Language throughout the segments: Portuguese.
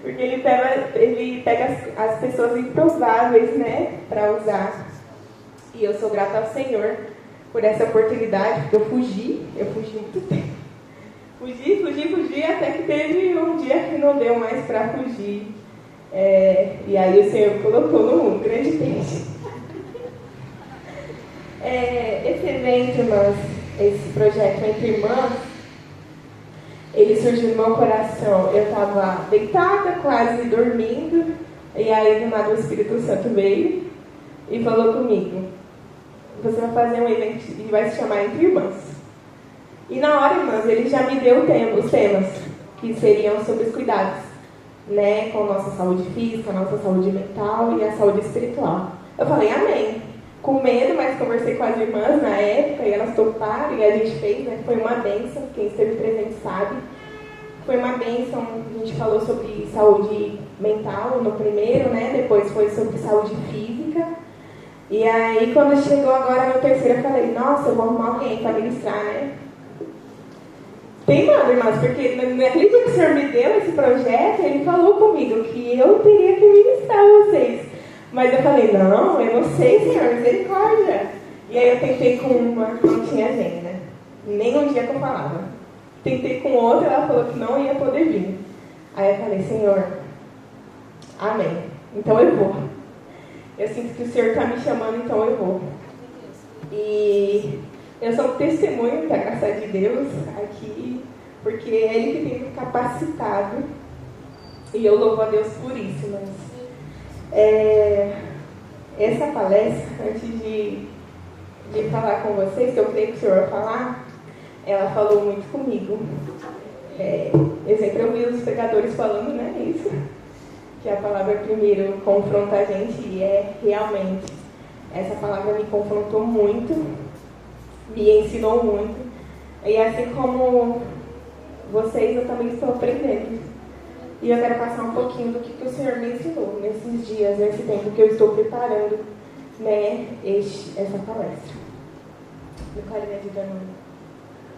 Porque ele pega as pessoas improváveis, né, para usar. E eu sou grata ao Senhor por essa oportunidade, porque eu fugi muito tempo. Fugi, até que teve um dia que não deu mais para fugir. E aí o Senhor colocou no mundo, grande peixe. Esse evento, irmãs, esse projeto Entre Irmãs, ele surgiu no meu coração. Eu estava deitada, quase dormindo, e aí do nada o Espírito Santo veio e falou comigo: você vai fazer um evento e vai se chamar Entre Irmãs. E na hora, irmãs, ele já me deu os temas, que seriam sobre os cuidados, né, com a nossa saúde física, a nossa saúde mental e a saúde espiritual. Eu falei, amém. Com medo, mas conversei com as irmãs na época e elas toparam e a gente fez, né? Foi uma bênção, quem esteve presente sabe. Foi uma bênção, a gente falou sobre saúde mental no primeiro, né? Depois foi sobre saúde física. E aí, quando chegou agora no terceiro, eu falei, nossa, eu vou arrumar alguém para ministrar, né? Teimado, irmãos, porque naquele dia que o Senhor me deu esse projeto, ele falou comigo que eu teria que ministrar vocês. Mas eu falei, não, eu não sei, Senhor, misericórdia. E aí eu tentei com uma, não tinha agenda. Nem um dia que eu falava. Tentei com outra, ela falou que não ia poder vir. Aí eu falei, Senhor, amém. Então eu vou. Eu sinto que o Senhor está me chamando, então eu vou. E eu sou um testemunho da graça de Deus aqui, porque é Ele que tem me capacitado. E eu louvo a Deus por isso, mas... essa palestra, antes de falar com vocês, que eu creio que o Senhor vai falar, ela falou muito comigo. Eu sempre ouvi os pregadores falando, né, isso, que a palavra primeiro confronta a gente, e realmente, essa palavra me confrontou muito, me ensinou muito, e assim como vocês, eu também estou aprendendo. E eu quero passar um pouquinho do que o Senhor me ensinou nesses dias, nesse tempo que eu estou preparando, né, essa palestra. Eu quero me ajudar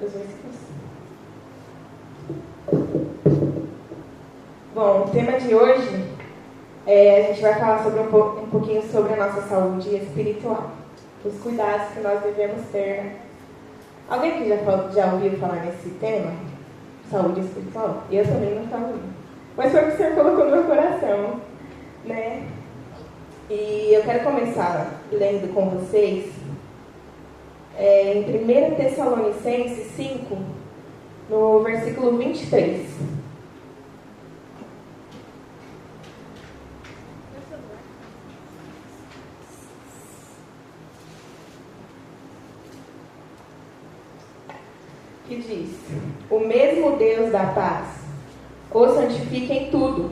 nos versículos. Bom, o tema de hoje, a gente vai falar sobre um pouquinho sobre a nossa saúde espiritual, os cuidados que nós devemos ter, né? Alguém aqui já ouviu falar nesse tema? Saúde espiritual? Eu também não estava ouvindo. Mas foi o que o Senhor colocou no meu coração, né? E eu quero começar lendo com vocês em 1 Tessalonicenses 5, no versículo 23. Que diz: o mesmo Deus da paz o santifique em tudo,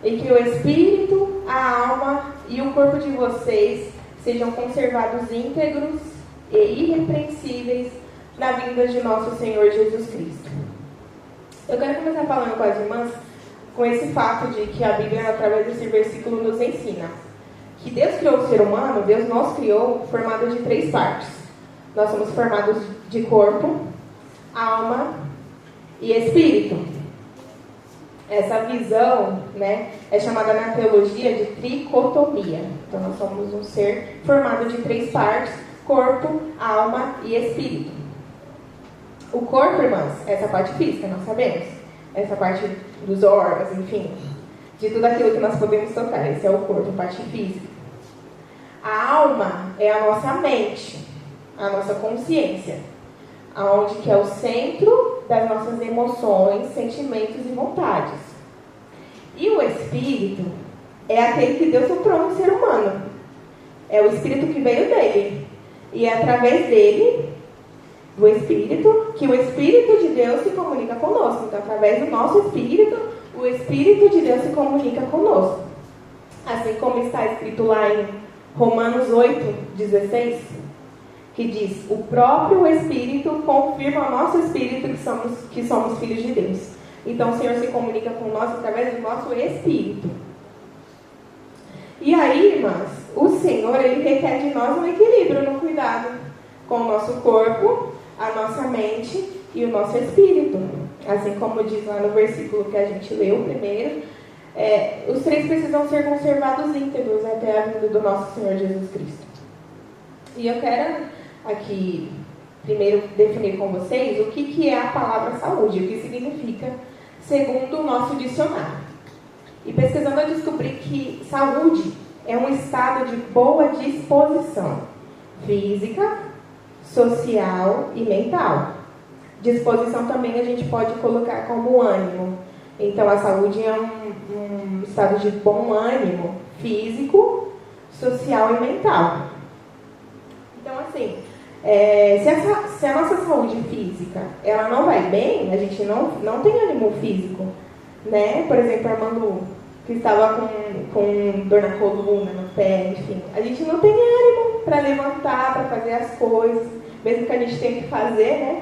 e que o espírito, a alma e o corpo de vocês sejam conservados íntegros e irrepreensíveis na vinda de nosso Senhor Jesus Cristo. Eu quero começar falando com as irmãs com esse fato de que a Bíblia, através desse versículo, nos ensina que Deus criou o ser humano, Deus nos criou formado de 3 partes. Nós somos formados de corpo, alma e espírito. Essa visão, né, é chamada na teologia de tricotomia. Então, nós somos um ser formado de 3 partes: corpo, alma e espírito. O corpo, irmãs, é essa parte física, nós sabemos. Essa parte dos órgãos, enfim, de tudo aquilo que nós podemos tocar. Esse é o corpo, a parte física. A alma é a nossa mente, a nossa consciência, aonde que é o centro das nossas emoções, sentimentos e vontades. E o espírito é aquele que Deus soprou no ser humano. É o espírito que veio dele. E é através dele, do espírito, que o Espírito de Deus se comunica conosco. Então, através do nosso espírito, o Espírito de Deus se comunica conosco. Assim como está escrito lá em Romanos 8:16, que diz: o próprio Espírito confirma ao nosso espírito que somos filhos de Deus. Então o Senhor se comunica com nós através do nosso espírito. E aí, irmãs, o Senhor, Ele requer de nós um equilíbrio no cuidado com o nosso corpo, a nossa mente e o nosso espírito. Assim como diz lá no versículo que a gente leu primeiro, os três precisam ser conservados íntegros até a vinda do nosso Senhor Jesus Cristo. E eu quero aqui primeiro definir com vocês o que é a palavra saúde, o que significa segundo o nosso dicionário. E pesquisando eu descobri que saúde é um estado de boa disposição física, social e mental. Disposição também a gente pode colocar como ânimo. Então a saúde é um estado de bom ânimo físico, social e mental. Então assim, se a nossa saúde física ela não vai bem, a gente não tem ânimo físico, né? Por exemplo, Armando, que estava com dor na coluna, no pé, enfim, a gente não tem ânimo para levantar, para fazer as coisas, mesmo que a gente tenha que fazer, né?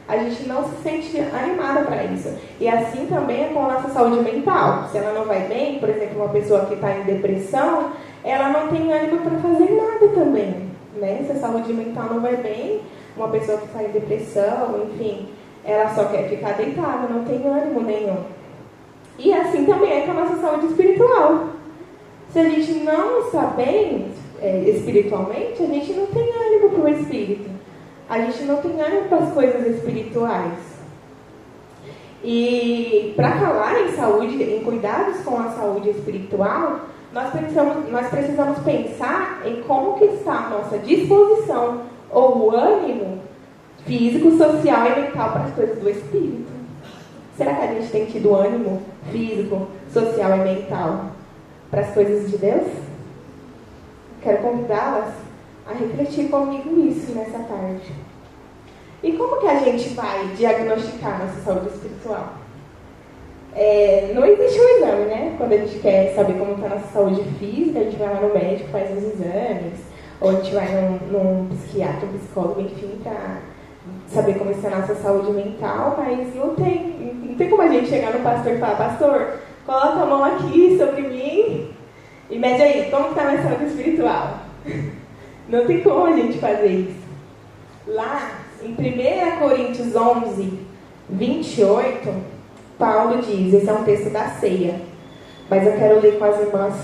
A gente não se sente animada para isso. E assim também é com a nossa saúde mental. Se ela não vai bem, por exemplo, uma pessoa que está em depressão, ela não tem ânimo para fazer nada também, né? Se a saúde mental não vai bem, uma pessoa que está em depressão, enfim, ela só quer ficar deitada, não tem ânimo nenhum. E assim também é com a nossa saúde espiritual. Se a gente não está bem espiritualmente, a gente não tem ânimo para o espírito. A gente não tem ânimo para as coisas espirituais. E para falar em saúde, em cuidados com a saúde espiritual, nós precisamos pensar em como que está a nossa disposição ou o ânimo físico, social e mental para as coisas do espírito. Será que a gente tem tido ânimo físico, social e mental para as coisas de Deus? Quero convidá-las a refletir comigo isso nessa tarde. E como que a gente vai diagnosticar nossa saúde espiritual? Não existe um exame, né? Quando a gente quer saber como está a nossa saúde física, a gente vai lá no médico, faz os exames, ou a gente vai num psiquiatra, um psicólogo, enfim, para saber como está a nossa saúde mental, mas não tem como a gente chegar no pastor e falar: pastor, coloca a mão aqui sobre mim e mede aí, como está a minha saúde espiritual? Não tem como a gente fazer isso. Lá, em 1 Coríntios 11, 28, Paulo diz, esse é um texto da ceia, mas eu quero ler com as irmãs,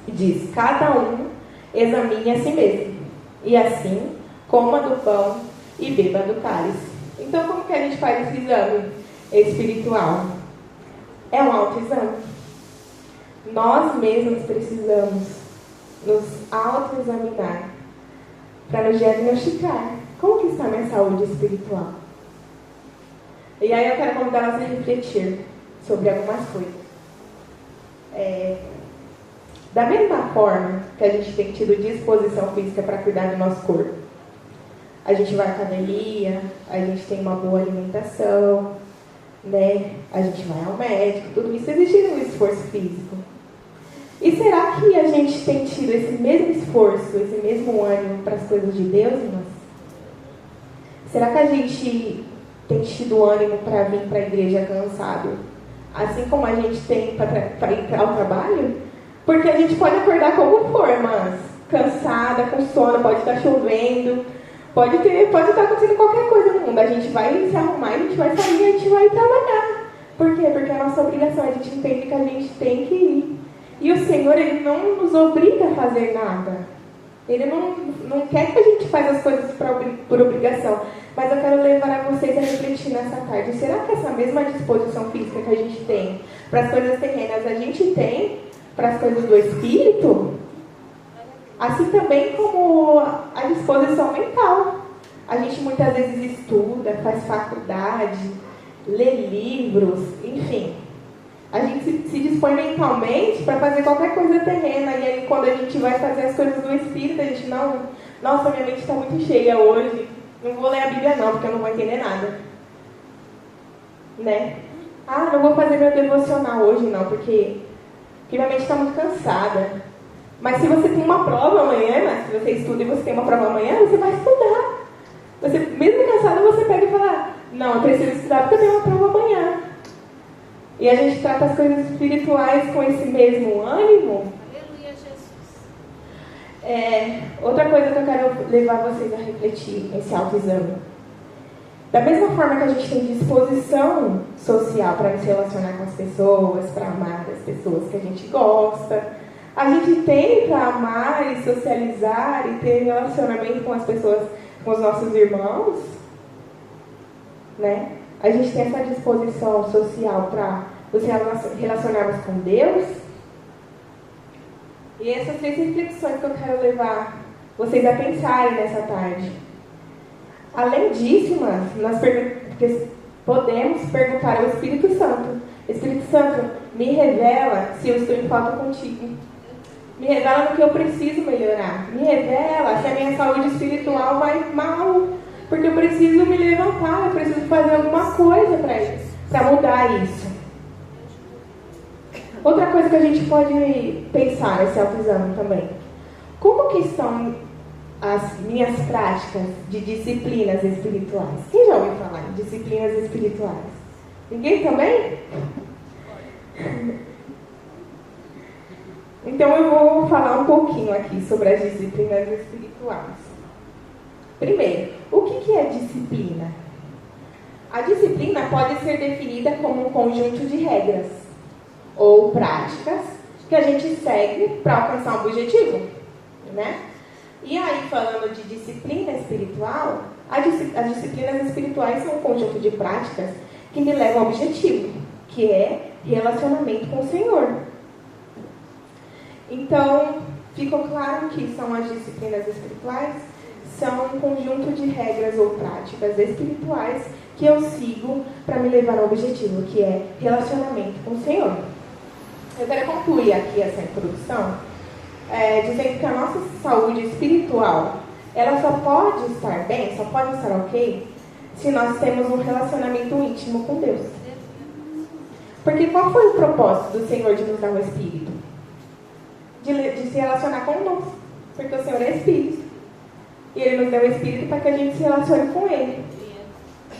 diz: cada um examine a si mesmo, e assim coma do pão e beba do cálice. Então, como que a gente faz esse exame espiritual? É um autoexame. Nós mesmos precisamos nos autoexaminar para nos diagnosticar como que está a minha saúde espiritual. E aí eu quero convidá-las a refletir sobre algumas coisas. Da mesma forma que a gente tem tido disposição física para cuidar do nosso corpo, a gente vai à academia, a gente tem uma boa alimentação, né? A gente vai ao médico, tudo isso exige um esforço físico. E será que a gente tem tido esse mesmo esforço, esse mesmo ânimo para as coisas de Deus, irmãs? Será que a gente tem tido ânimo para vir para a igreja cansado, assim como a gente tem para ir ao trabalho? Porque a gente pode acordar como for, irmãs, cansada, com sono, pode estar chovendo, pode estar acontecendo qualquer coisa no mundo. A gente vai se arrumar, a gente vai sair, a gente vai trabalhar. Por quê? Porque é a nossa obrigação, a gente entende que a gente tem que ir. E o Senhor, Ele não nos obriga a fazer nada. Ele não quer que a gente faça as coisas por obrigação. Mas eu quero levar vocês a refletir nessa tarde. Será que essa mesma disposição física que a gente tem para as coisas terrenas, a gente tem para as coisas do Espírito? Assim também como a disposição mental. A gente muitas vezes estuda, faz faculdade, lê livros, enfim. A gente se dispõe mentalmente para fazer qualquer coisa terrena. E aí, quando a gente vai fazer as coisas do Espírito, a gente nossa, minha mente está muito cheia hoje. Não vou ler a Bíblia não, porque eu não vou entender nada. Né? Não vou fazer meu devocional hoje não, porque minha mente está muito cansada. Mas se você tem uma prova amanhã, né? Se você estuda e você tem uma prova amanhã, você vai estudar. Você, mesmo cansado, você pega e fala: não, eu preciso estudar porque eu tenho uma prova amanhã. E a gente trata as coisas espirituais com esse mesmo ânimo. Aleluia, Jesus. Outra coisa que eu quero levar vocês a refletir, esse autoexame. Da mesma forma que a gente tem disposição social para se relacionar com as pessoas, para amar as pessoas que a gente gosta, a gente tem para amar e socializar e ter relacionamento com as pessoas, com os nossos irmãos, né? A gente tem essa disposição social para nos relacionarmos com Deus. E essas 3 reflexões que eu quero levar vocês a pensarem nessa tarde. Além disso, nós podemos perguntar ao Espírito Santo: Espírito Santo, me revela se eu estou em falta contigo. Me revela no que eu preciso melhorar. Me revela se a minha saúde espiritual vai mal. Porque eu preciso me levantar, eu preciso fazer alguma coisa para mudar isso. Outra coisa que a gente pode pensar nesse autoexame também. Como que estão as minhas práticas de disciplinas espirituais? Quem já ouviu falar em disciplinas espirituais? Ninguém também? Então eu vou falar um pouquinho aqui sobre as disciplinas espirituais. Primeiro, o que é disciplina? A disciplina pode ser definida como um conjunto de regras ou práticas que a gente segue para alcançar um objetivo, né? E aí, falando de disciplina espiritual, as disciplinas espirituais são um conjunto de práticas que me levam ao objetivo, que é relacionamento com o Senhor. Então, ficou claro que são as disciplinas espirituais? São um conjunto de regras ou práticas espirituais que eu sigo para me levar ao objetivo, que é relacionamento com o Senhor. Eu quero concluir aqui essa introdução dizendo que a nossa saúde espiritual, ela só pode estar bem, só pode estar ok, se nós temos um relacionamento íntimo com Deus. Porque qual foi o propósito do Senhor de nos dar o Espírito? De se relacionar conosco. Porque o Senhor é Espírito. E Ele nos deu o Espírito para que a gente se relacione com Ele.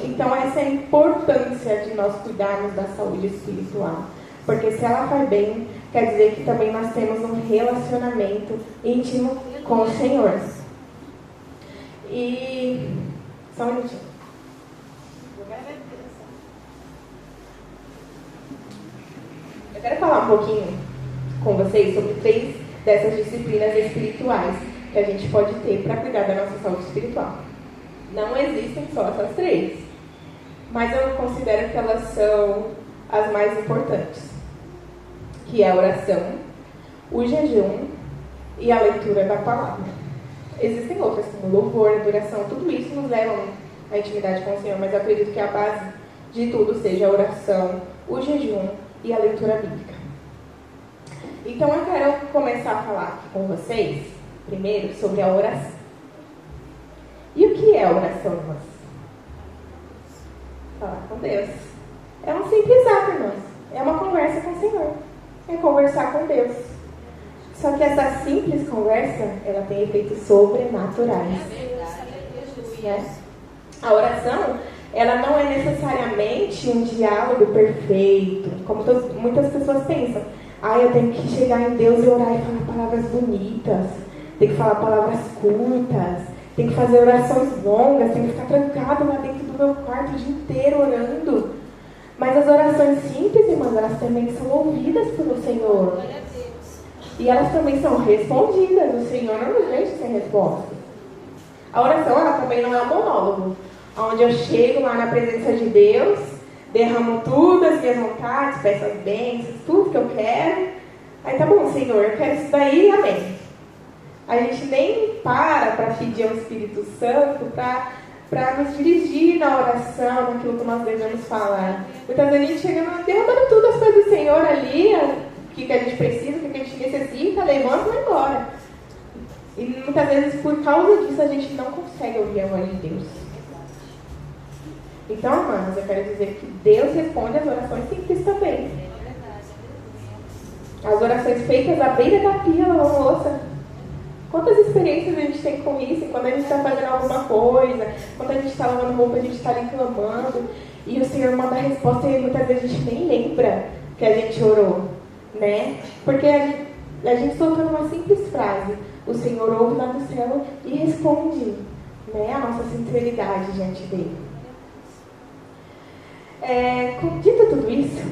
Então, essa é a importância de nós cuidarmos da saúde espiritual. Porque se ela vai bem, quer dizer que também nós temos um relacionamento íntimo com o Senhor. E... só um minutinho. Eu quero falar um pouquinho com vocês sobre 3 dessas disciplinas espirituais que a gente pode ter para cuidar da nossa saúde espiritual. Não existem só essas 3, mas eu considero que elas são as mais importantes, que é a oração, o jejum e a leitura da palavra. Existem outras, como louvor, adoração, tudo isso nos leva à intimidade com o Senhor, mas eu acredito que a base de tudo seja a oração, o jejum e a leitura bíblica. Então eu quero começar a falar aqui com vocês, primeiro, sobre a oração. E o que é a oração, irmãs? Falar com Deus. É um simples ato, irmãs. É uma conversa com o Senhor. É conversar com Deus. Só que essa simples conversa, ela tem efeitos sobrenaturais. Né? A oração, ela não é necessariamente um diálogo perfeito, como muitas pessoas pensam. Eu tenho que chegar em Deus e orar e falar palavras bonitas, tenho que falar palavras curtas, tenho que fazer orações longas, tenho que ficar trancado lá dentro do meu quarto o dia inteiro orando. Mas as orações simples, irmãs, elas também são ouvidas pelo Senhor. E elas também são respondidas. O Senhor não nos deixa sem resposta. A oração, ela também não é um monólogo, onde eu chego lá na presença de Deus, derramo tudo, as minhas vontades, peço as bênçãos, tudo que eu quero. Aí tá bom, Senhor, eu quero isso daí, amém. A gente nem para pedir ao Espírito Santo para nos dirigir na oração, naquilo que nós devemos falar. Muitas vezes a gente chega derramando tudo as coisas do Senhor ali, o que a gente precisa, o que a gente necessita, levanta e vai embora. E muitas vezes, por causa disso, a gente não consegue ouvir a voz de Deus. Então, irmãs, eu quero dizer que Deus responde às orações simples também. As orações feitas à beira da pia, moça. Quantas experiências a gente tem com isso? Quando a gente está fazendo alguma coisa, quando a gente está lavando roupa, a gente está ali clamando, e o Senhor manda a resposta e muitas vezes a gente nem lembra que a gente orou, né? Porque a gente soltando uma simples frase, o Senhor ouve lá do céu e responde, né, a nossa sinceridade diante dele. Dito tudo isso,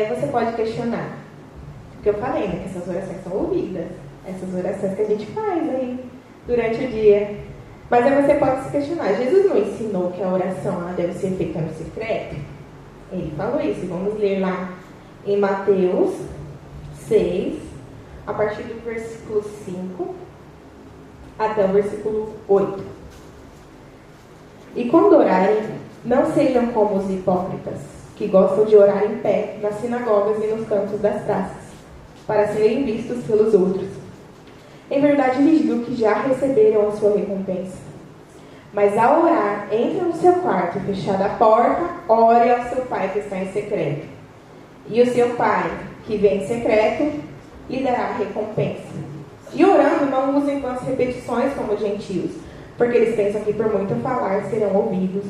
você pode questionar. Porque eu falei, né, que essas orações são ouvidas. Essas orações que a gente faz aí durante o dia. Mas aí você pode se questionar. Jesus não ensinou que a oração ela deve ser feita no secreto? Ele falou isso. Vamos ler lá em Mateus 6, a partir do versículo 5 até o versículo 8. E quando orarem, não sejam como os hipócritas, que gostam de orar em pé nas sinagogas e nos cantos das praças, para serem vistos pelos outros. Em verdade lhes digo que já receberam a sua recompensa. Mas ao orar, entre no seu quarto, fechada a porta, ore ao seu Pai que está em secreto. E o seu Pai, que vem em secreto, lhe dará a recompensa. E orando, não usem vãs repetições como gentios, porque eles pensam que por muito falar serão ouvidos.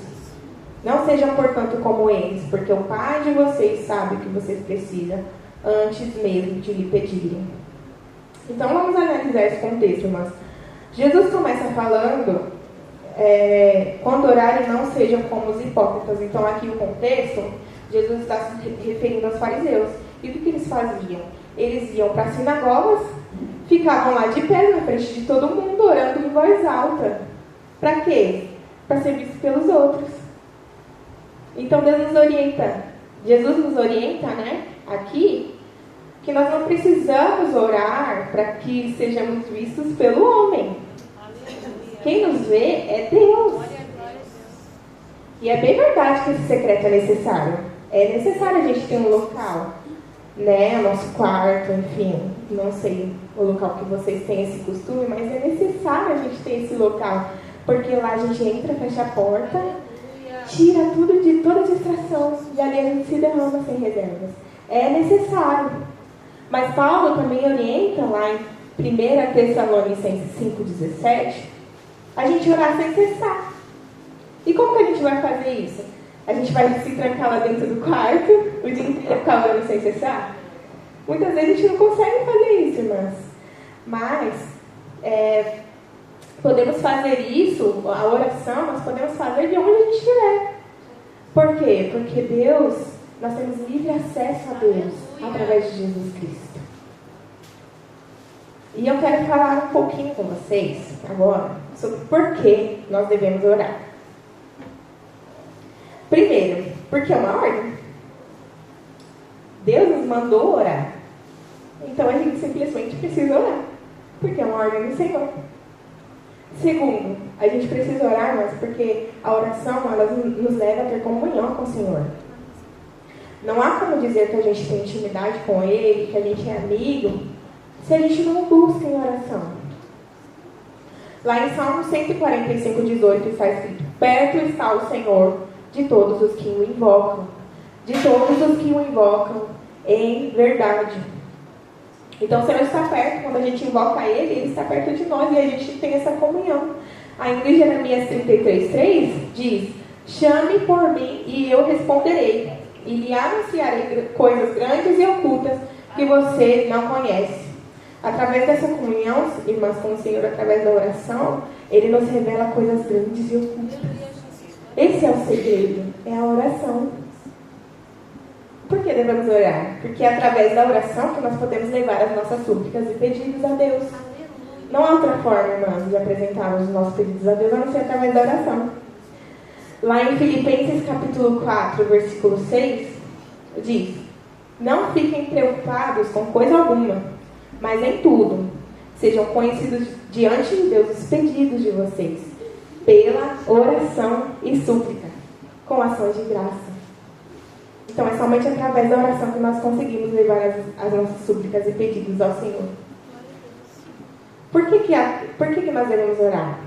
Não sejam, portanto, como eles, porque o Pai de vocês sabe o que vocês precisam, antes mesmo de lhe pedirem. Então vamos analisar esse contexto, irmãs. Jesus começa falando, quando orarem não sejam como os hipócritas. Então aqui o contexto, Jesus está se referindo aos fariseus. E o que eles faziam? Eles iam para as sinagogas, ficavam lá de pé na frente de todo mundo, orando em voz alta. Para quê? Para ser visto pelos outros. Então Deus nos orienta, Jesus nos orienta, né, aqui, que nós não precisamos orar para que sejamos vistos pelo homem. Quem nos vê é Deus. E é bem verdade que esse secreto é necessário. É necessário a gente ter um local, né, o nosso quarto, enfim, não sei o local que vocês têm esse costume, mas é necessário a gente ter esse local, porque lá a gente entra, fecha a porta, tira tudo de toda distração e ali a gente se derrama sem reservas. É necessário. Mas Paulo também orienta lá em 1 Tessalonicenses 5,17 a gente orar sem cessar. E como que a gente vai fazer isso? A gente vai se trancar lá dentro do quarto o dia inteiro ficar orando sem cessar? Muitas vezes a gente não consegue fazer isso, irmãs. Mas podemos fazer isso, a oração, nós podemos fazer de onde a gente estiver. Por quê? Porque Deus, nós temos livre acesso a Deus através de Jesus Cristo. E eu quero falar um pouquinho com vocês agora sobre por que nós devemos orar. Primeiro, porque é uma ordem. Deus nos mandou orar. Então a gente simplesmente precisa orar, porque é uma ordem do Senhor. Segundo, a gente precisa orar, mas porque a oração ela nos leva a ter comunhão com o Senhor. Não há como dizer que a gente tem intimidade com Ele, que a gente é amigo, se a gente não busca em oração. Lá em Salmo 145:18 está escrito: perto está o Senhor de todos os que o invocam, de todos os que o invocam em verdade. Então o Senhor está perto, quando a gente invoca Ele, Ele está perto de nós e a gente tem essa comunhão. Ainda em Jeremias 33:3 diz: chame por mim e eu responderei, e lhe anunciarei coisas grandes e ocultas que você não conhece. Através dessa comunhão, irmãs, com o Senhor, através da oração, Ele nos revela coisas grandes e ocultas. Esse é o segredo, é a oração. Por que devemos orar? Porque é através da oração que nós podemos levar as nossas súplicas e pedidos a Deus. Não há outra forma, irmãs, de apresentarmos os nossos pedidos a Deus, a não ser através da oração. Lá em Filipenses capítulo 4, versículo 6, diz: não fiquem preocupados com coisa alguma, mas em tudo sejam conhecidos diante de Deus os pedidos de vocês, pela oração e súplica, com ações de graça. Então é somente através da oração que nós conseguimos levar as nossas súplicas e pedidos ao Senhor. Por que nós devemos orar?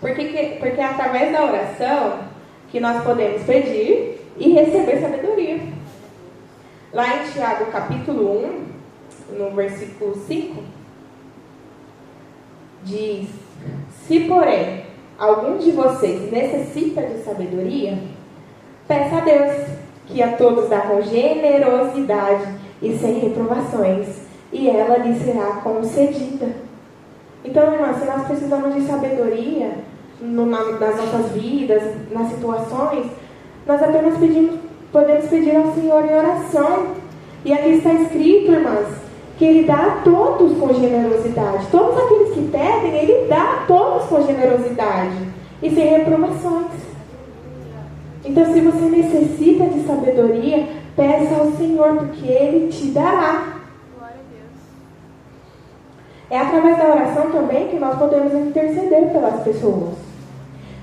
Porque é através da oração que nós podemos pedir e receber sabedoria. Lá em Tiago capítulo 1, no versículo 5, diz: se porém algum de vocês necessita de sabedoria, peça a Deus, que a todos dá com generosidade e sem reprovações, e ela lhe será concedida. Então, irmã, se nós precisamos de sabedoria, nas nossas vidas, nas situações, nós apenas podemos pedir ao Senhor em oração. E aqui está escrito, irmãs, que Ele dá a todos com generosidade. Todos aqueles que pedem, Ele dá a todos com generosidade e sem reprovações. Então, se você necessita de sabedoria, peça ao Senhor, porque Ele te dará. É através da oração também que nós podemos interceder pelas pessoas.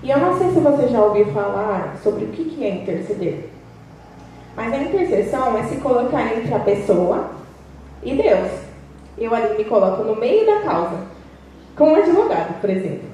E eu não sei se você já ouviu falar sobre o que é interceder. Mas a intercessão é se colocar entre a pessoa e Deus. Eu ali me coloco no meio da causa, como um advogado, por exemplo.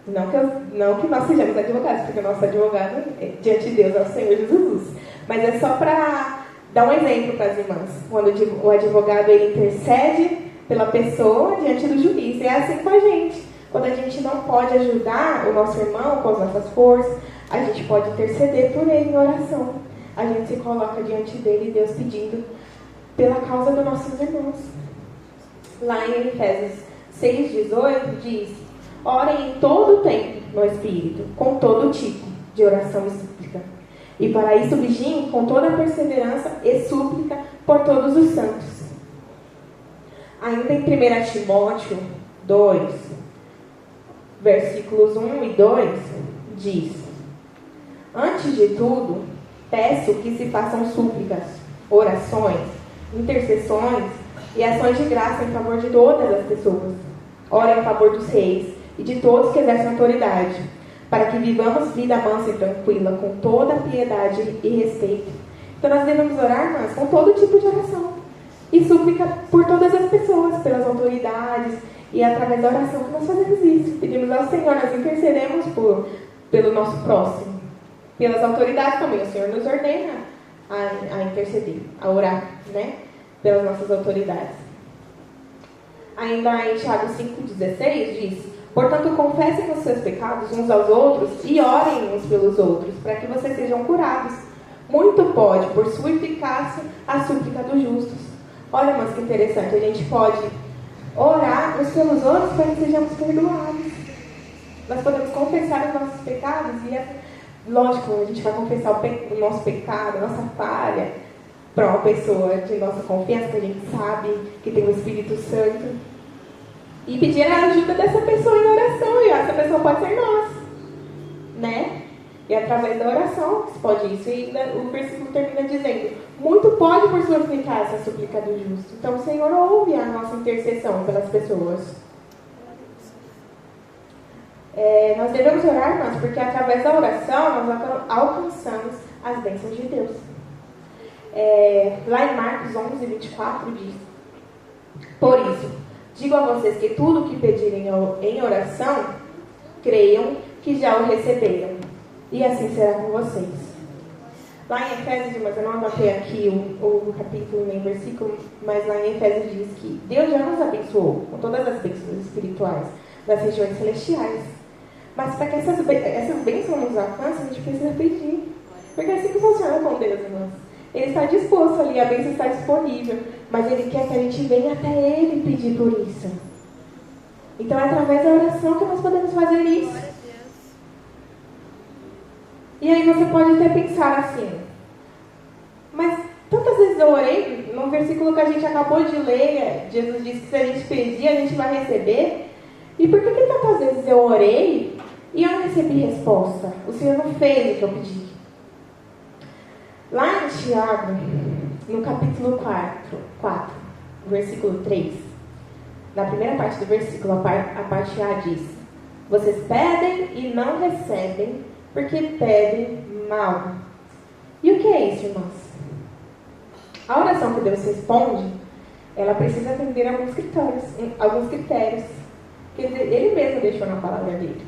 Não que nós sejamos advogados, porque o nosso advogado diante de Deus é o Senhor Jesus. Mas é só para dar um exemplo para as irmãs. Quando o advogado ele intercede pela pessoa diante do juiz. E é assim com a gente. Quando a gente não pode ajudar o nosso irmão com as nossas forças, a gente pode interceder por ele em oração. A gente se coloca diante dele, Deus pedindo pela causa dos nossos irmãos. Lá em Efésios 6,18 diz: orem em todo o tempo no Espírito, com todo tipo de oração e súplica. E para isso vigiem com toda perseverança e súplica por todos os santos. Ainda em 1 Timóteo 2, versículos 1 e 2, diz: antes de tudo, peço que se façam súplicas, orações, intercessões e ações de graça em favor de todas as pessoas. Orem em favor dos reis e de todos que exercem autoridade, para que vivamos vida mansa e tranquila, com toda piedade e respeito. Então nós devemos orar, mas com todo tipo de oração. E súplica por todas as pessoas, pelas autoridades, e é através da oração que nós fazemos isso. Pedimos ao Senhor, nós intercedemos pelo nosso próximo. Pelas autoridades também, o Senhor nos ordena a interceder, a orar, né? Pelas nossas autoridades. Ainda em Tiago 5,16 diz: portanto, confessem os seus pecados uns aos outros e orem uns pelos outros, para que vocês sejam curados. Muito pode, por sua eficácia, a súplica dos justos. Olha, mas que interessante, a gente pode orar uns pelos outros para que sejamos perdoados. Nós podemos confessar os nossos pecados e, lógico, a gente vai confessar o nosso pecado, a nossa falha, para uma pessoa de nossa confiança, que a gente sabe que tem o Espírito Santo, e pedir a ajuda dessa pessoa em oração, e essa pessoa pode ser nós, né? E através da oração se pode isso. E o versículo termina dizendo: muito pode por sua eficácia a súplica do justo. Então o Senhor ouve a nossa intercessão pelas pessoas. Nós devemos orar, irmãos, porque através da oração nós alcançamos as bênçãos de Deus. Lá em Marcos 11:24 diz: por isso, digo a vocês que tudo o que pedirem em oração, creiam que já o receberam, e assim será com vocês. Lá em Efésios, mas eu não anotei aqui o capítulo nem o versículo, mas lá em Efésios diz que Deus já nos abençoou com todas as bênçãos espirituais das regiões celestiais. Mas para que essas bênçãos nos alcancem, a gente precisa pedir. Porque é assim que funciona com Deus, irmãos. Ele está disposto ali, a bênção está disponível, mas Ele quer que a gente venha até Ele pedir por isso. Então é através da oração que nós podemos fazer isso. E aí você pode até pensar assim: mas tantas vezes eu orei, no versículo que a gente acabou de ler, Jesus disse que se a gente pedir, a gente vai receber. E por que tantas vezes eu orei e eu não recebi resposta? O Senhor não fez o que eu pedi. Lá em Tiago, no capítulo 4, versículo 3, na primeira parte do versículo, a parte A diz: vocês pedem e não recebem, porque pedem mal. E o que é isso, irmãos? A oração que Deus responde, ela precisa atender alguns critérios que Ele mesmo deixou na palavra dele.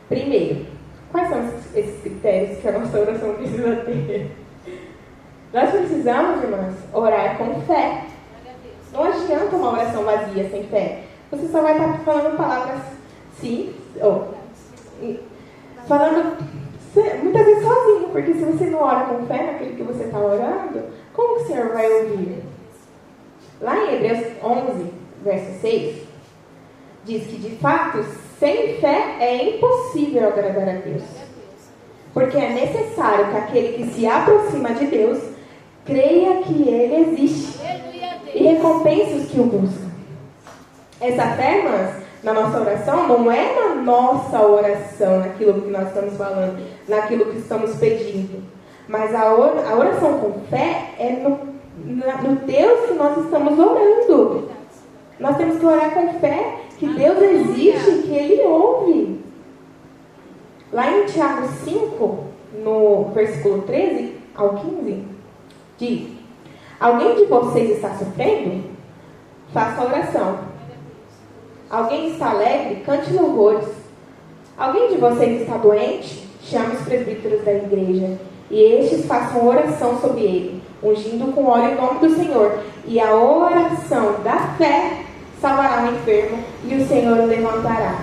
Primeiro, quais são esses critérios que a nossa oração precisa ter? Nós precisamos, irmãs, orar com fé. Não adianta uma oração vazia sem fé. Você só vai estar falando palavras sim, falando muitas vezes sozinho, porque se você não ora com fé naquele que você está orando, como que o Senhor vai ouvir? Lá em Hebreus 11, verso 6, diz que de fato Sem fé é impossível agradar a Deus. Porque é necessário que aquele que se aproxima de Deus creia que Ele existe e recompense os que o buscam. Essa fé, irmãs, na nossa oração, não é na nossa oração, naquilo que nós estamos falando, naquilo que estamos pedindo. Mas a oração com fé é no Deus que nós estamos orando. Nós temos que orar com fé que Deus existe e que Ele ouve. Lá em Tiago 5, no versículo 13 ao 15, diz: alguém de vocês está sofrendo? Faça oração. Alguém está alegre? Cante louvores. Alguém de vocês está doente? Chame os presbíteros da igreja, e estes façam oração sobre ele, ungindo com óleo em nome do Senhor. E a oração da fé salvará o enfermo, e o Senhor o levantará.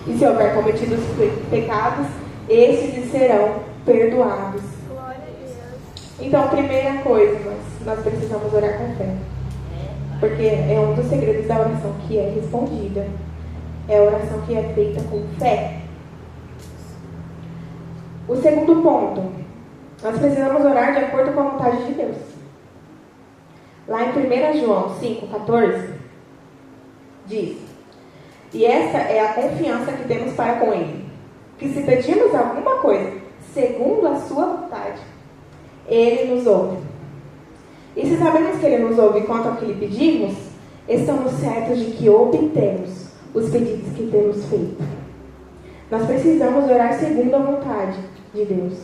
E se houver cometido os pecados, estes lhe serão perdoados. Então, primeira coisa, nós precisamos orar com fé. Porque é um dos segredos da oração que é respondida. É a oração que é feita com fé. O segundo ponto, nós precisamos orar de acordo com a vontade de Deus. Lá em 1 João 5,14, diz: e esta é a confiança que temos para com Ele, que se pedirmos alguma coisa segundo a sua vontade, Ele nos ouve. E se sabemos que Ele nos ouve quanto ao que lhe pedimos, estamos certos de que obtemos os pedidos que temos feito. Nós precisamos orar segundo a vontade de Deus.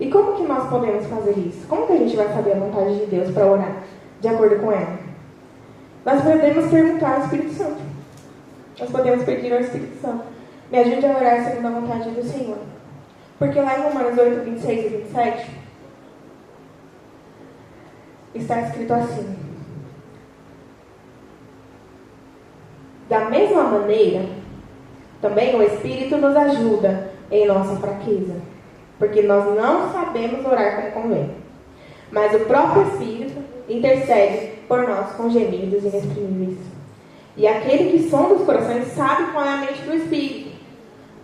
E como que nós podemos fazer isso? Como que a gente vai saber a vontade de Deus para orar de acordo com ela? Nós podemos perguntar ao Espírito Santo. Nós podemos pedir ao Espírito Santo: me ajude a orar segundo a vontade do Senhor. Porque lá em Romanos 8, 26 e 27, está escrito assim: da mesma maneira, também o Espírito nos ajuda em nossa fraqueza, porque nós não sabemos orar como convém. Mas o próprio Espírito intercede por nós com gemidos inexprimíveis. E aquele que sonda os corações sabe qual é a mente do Espírito,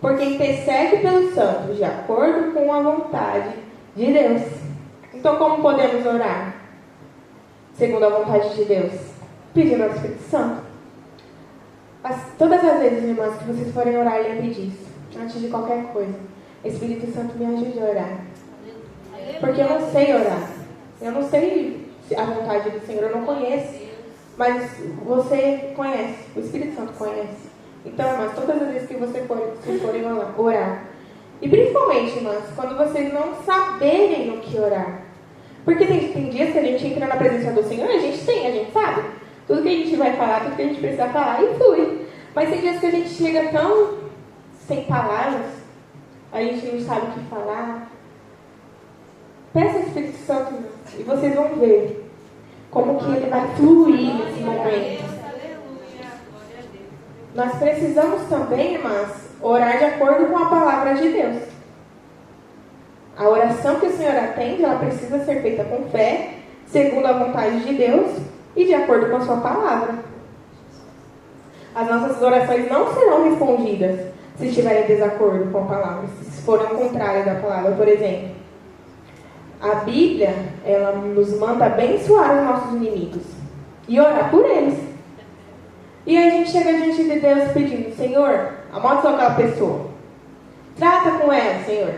porque intercede pelos santos de acordo com a vontade de Deus. Então, como podemos orar segundo a vontade de Deus? Pedindo ao Espírito Santo. Todas as vezes, irmãs, que vocês forem orar, lembre disso. Antes de qualquer coisa: Espírito Santo, me ajude a orar. Porque eu não sei orar. Eu não sei a vontade do Senhor, eu não conheço. Mas você conhece, o Espírito Santo conhece. Então, irmãs, todas as vezes que vocês forem orar, e principalmente, irmãs, quando vocês não saberem o que orar. Porque tem dias que a gente entra na presença do Senhor, a gente sabe. Tudo que a gente vai falar, tudo que a gente precisa falar, e flui. Mas tem dias que a gente chega tão sem palavras, a gente não sabe o que falar. Peça ao Espírito Santo, irmãs, e vocês vão ver como que ele vai fluir nesse momento. Nós precisamos também, irmãs, orar de acordo com a palavra de Deus. A oração que o Senhor atende, ela precisa ser feita com fé, segundo a vontade de Deus e de acordo com a sua palavra. As nossas orações não serão respondidas se estiverem em desacordo com a palavra, se forem contrárias da palavra. Por exemplo, a Bíblia, ela nos manda abençoar os nossos inimigos e orar por eles. E aí a gente chega diante de Deus pedindo: Senhor, amaldiçoa aquela pessoa, trata com ela, Senhor.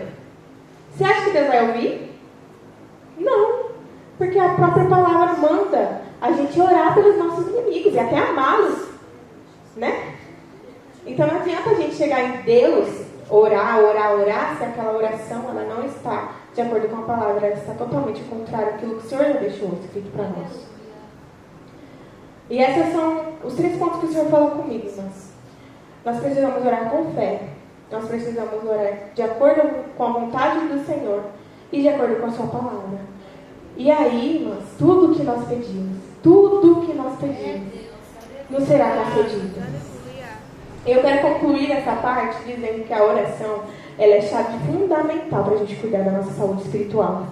Você acha que Deus vai ouvir? Não, porque a própria palavra manda a gente orar pelos nossos inimigos e até amá-los, né? Então não adianta a gente chegar em Deus, orar, se aquela oração ela não está de acordo com a palavra, ela está totalmente contrária àquilo que o Senhor já deixou escrito para nós. E esses são os 3 pontos que o Senhor falou comigo, irmãs. Nós precisamos orar com fé. Nós precisamos orar de acordo com a vontade do Senhor e de acordo com a sua palavra. E aí, irmãs, tudo que nós pedimos, nos será concedido. Eu quero concluir essa parte dizendo que a oração, ela é chave fundamental para a gente cuidar da nossa saúde espiritual.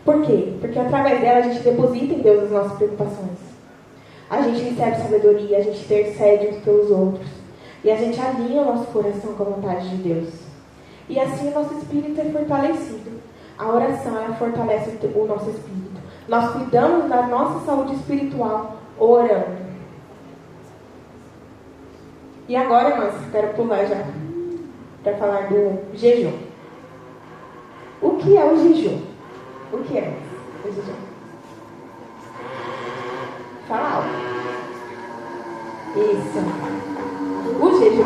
Por quê? Porque através dela a gente deposita em Deus as nossas preocupações. A gente recebe sabedoria, a gente intercede uns pelos outros. E a gente alinha o nosso coração com a vontade de Deus. E assim o nosso espírito é fortalecido. A oração, ela fortalece o nosso espírito. Nós cuidamos da nossa saúde espiritual orando. E agora, irmãs, quero pular já para falar do jejum. O que é o jejum? O que é o jejum? Fala algo. Isso. O jejum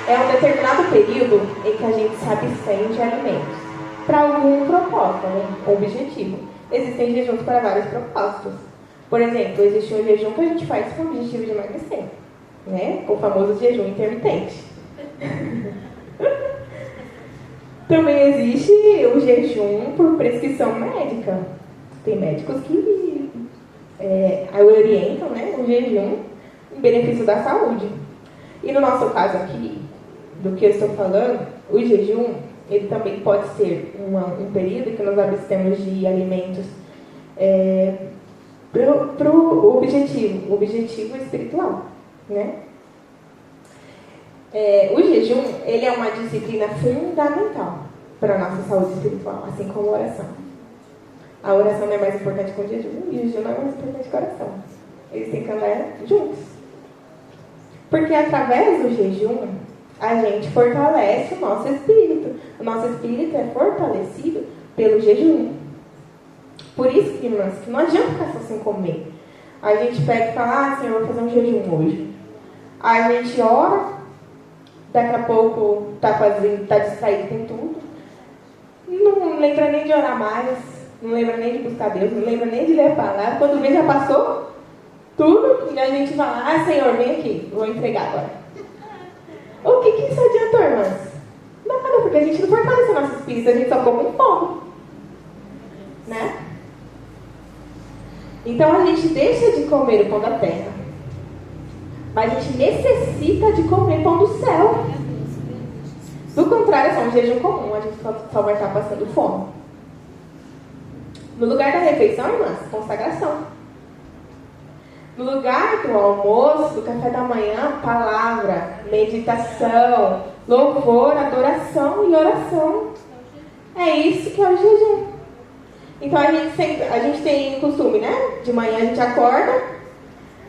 é um determinado período em que a gente se abstém de alimentos para algum propósito, né? Objetivo. Existem jejuns para vários propósitos. Por exemplo, existe um jejum que a gente faz com o objetivo de emagrecer, né? O famoso jejum intermitente. Também existe o jejum por prescrição médica. Tem médicos que orientam, né, o jejum em benefício da saúde. E no nosso caso aqui, do que eu estou falando, o jejum, ele também pode ser um período que nós abstemos de alimentos para o objetivo espiritual, né? O jejum, ele é uma disciplina fundamental para a nossa saúde espiritual, assim como a oração. A oração não é mais importante que o jejum, e o jejum não é mais importante que a oração. Eles têm que andar juntos. Porque através do jejum, a gente fortalece o nosso espírito. O nosso espírito é fortalecido pelo jejum. Por isso, irmãs, que não adianta ficar só sem comer. A gente pega e fala, Senhor, eu vou fazer um jejum hoje. Aí a gente ora, daqui a pouco tá distraído com tudo. Não lembra nem de orar mais, não lembra nem de buscar Deus, não lembra nem de ler a palavra. Quando vê, já passou tudo, e a gente fala, Senhor, vem aqui, vou entregar agora. O que isso adiantou, irmãs? Nada, porque a gente não fortalece o nosso espírito, a gente só come fome. Né? Então a gente deixa de comer o pão da terra, mas a gente necessita de comer pão do céu. Do contrário, é só um jejum comum, a gente só vai estar passando fome. No lugar da refeição, irmãs, consagração. No lugar do almoço, do café da manhã, palavra, meditação, louvor, adoração e oração. É isso que é o jejum. Então a gente tem costume, né? De manhã a gente acorda,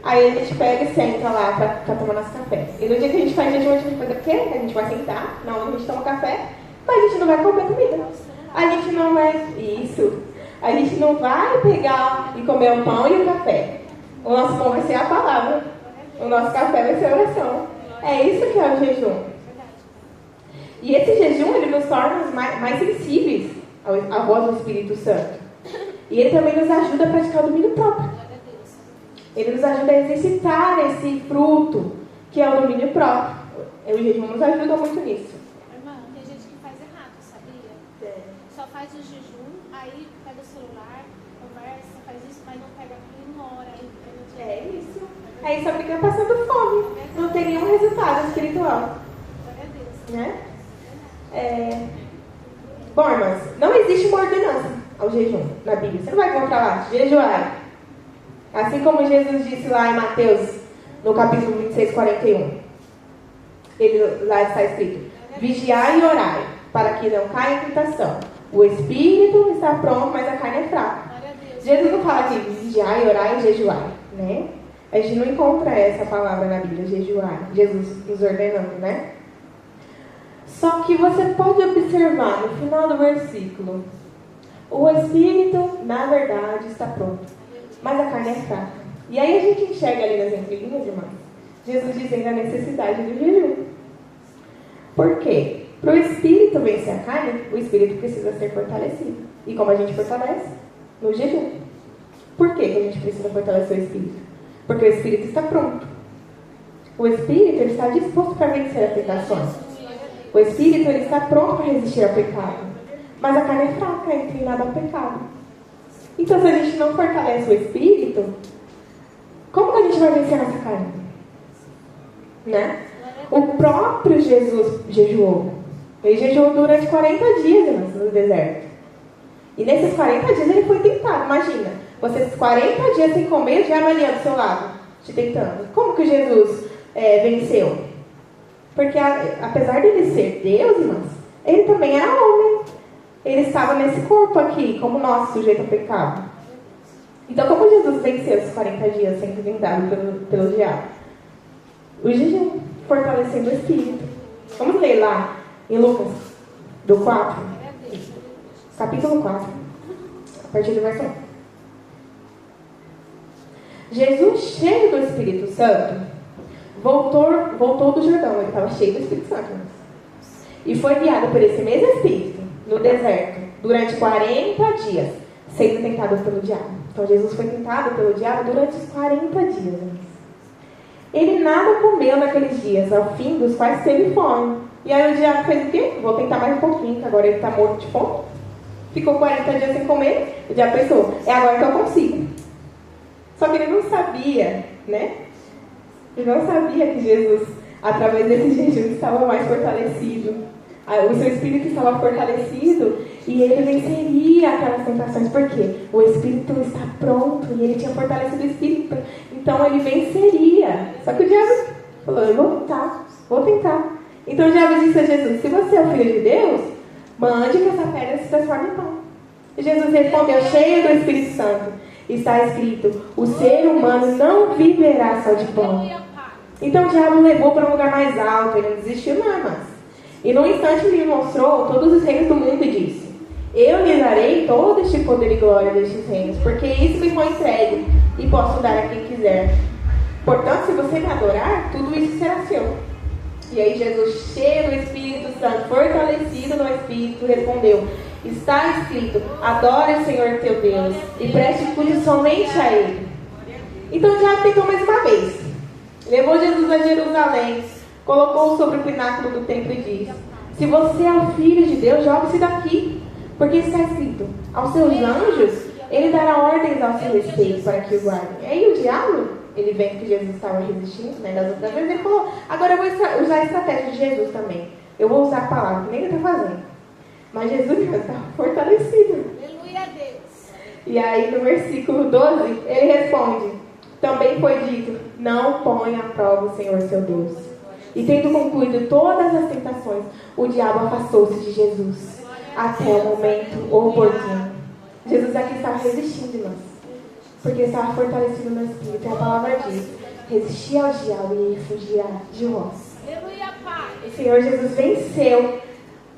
aí a gente pega e senta lá para tomar nosso café. E no dia que a gente faz jejum, a gente vai fazer o quê? A gente vai sentar, na hora a gente toma café, mas a gente não vai comer comida. A gente não vai... Isso. A gente não vai pegar e comer o pão e o café. O nosso pão vai ser a palavra. O nosso café vai ser a oração. É isso que é o jejum. E esse jejum, ele nos torna mais sensíveis à voz do Espírito Santo. E ele também nos ajuda a praticar o domínio próprio. Ele nos ajuda a exercitar esse fruto, que é o domínio próprio. O jejum nos ajuda muito nisso. Irmã, tem gente que faz errado, sabia? Só faz o jejum, aí pega o celular, conversa, faz isso, mas não pega em uma hora. É isso. Aí só fica passando fome. Não tem nenhum resultado espiritual. Né? Bom, irmãs, não existe uma ordenança ao jejum na Bíblia. Você não vai encontrar lá, jejuai. Assim como Jesus disse lá em Mateus, no capítulo 26, 41. Lá está escrito, vigiai e orai, para que não caia em tentação. O espírito está pronto, mas a carne é fraca. Jesus não fala aqui, vigiai, orai e jejuai, né? A gente não encontra essa palavra na Bíblia, jejuai. Jesus nos ordenando, né? Só que você pode observar no final do versículo, o espírito, na verdade, está pronto, mas a carne é fraca. E aí a gente enxerga ali nas entrelinhas, irmãs, Jesus dizendo a necessidade do jejum. Por quê? Para o espírito vencer a carne, o espírito precisa ser fortalecido. E como a gente fortalece? No jejum. Por que a gente precisa fortalecer o espírito? Porque o espírito está pronto. O espírito, ele está disposto para vencer as tentações. O espírito, ele está pronto para resistir ao pecado. Mas a carne é fraca, é inclinada ao pecado. Então, se a gente não fortalece o espírito, como que a gente vai vencer a nossa carne? Né? O próprio Jesus jejuou. Ele jejuou durante 40 dias no deserto. E nesses 40 dias ele foi tentado. Imagina, você 40 dias sem comer, já é a Maria do seu lado. te tentando. Como que Jesus venceu? Porque apesar de ele ser Deus, irmãos, ele também era homem. Ele estava nesse corpo aqui, como nós, sujeito ao pecado. Então, como Jesus venceu esses 40 dias sendo tentado pelo diabo? O jejum, fortalecendo o espírito. Vamos ler lá em Lucas, do 4, capítulo 4, a partir do verso 1. Jesus, cheio do Espírito Santo, voltou do Jordão. Ele estava cheio do Espírito Santo. E foi guiado por esse mesmo Espírito no deserto durante 40 dias, sendo tentado pelo diabo. Então Jesus foi tentado pelo diabo durante os 40 dias. Ele nada comeu naqueles dias, ao fim dos quais teve fome. E aí o diabo fez o quê? Vou tentar mais um pouquinho, que agora ele está morto de fome. Ficou 40 dias sem comer. O diabo pensou, é agora que eu consigo. Só que ele não sabia, né? Ele não sabia que Jesus, através desse jejum, estava mais fortalecido. O seu espírito estava fortalecido e ele venceria aquelas tentações. Por quê? O espírito está pronto e ele tinha fortalecido o espírito. Então ele venceria. Só que o diabo falou, eu vou tentar. Então o diabo disse a Jesus, se você é o Filho de Deus, mande que essa pedra se transforme em pão. E Jesus respondeu, cheio do Espírito Santo, está escrito, o ser humano não viverá só de pão. Então o diabo levou para um lugar mais alto, ele não desistiu não, irmãs. E no instante ele mostrou todos os reinos do mundo e disse, eu lhe darei todo este poder e glória destes reinos, porque isso me foi entregue e posso dar a quem quiser. Portanto, se você me adorar, tudo isso será seu. E aí Jesus, cheio do Espírito Santo, fortalecido no Espírito, respondeu, está escrito, adore o Senhor teu Deus e preste culto somente a Ele. Então o diabo tentou mais uma vez. Levou Jesus a Jerusalém, colocou-o sobre o pináculo do templo e disse, se você é o Filho de Deus, jogue-se daqui, porque está escrito, aos seus anjos, ele dará ordens ao seu respeito para que o guardem. E aí o diabo, ele vendo que Jesus estava resistindo, né, das outras vezes, ele falou, agora eu vou usar a estratégia de Jesus também. Eu vou usar a palavra, que nem ele está fazendo. Mas Jesus já está fortalecido. Aleluia a Deus. E aí no versículo 12, ele responde, também foi dito, não ponha à prova o Senhor seu Deus. E tendo concluído todas as tentações, o diabo afastou-se de Jesus até o momento oportuno. Jesus aqui estava resistindo, irmãos, porque ele estava fortalecido no Espírito. E a palavra diz, resistir ao diabo e ele fugirá de vós. Aleluia, Pai. O Senhor Jesus venceu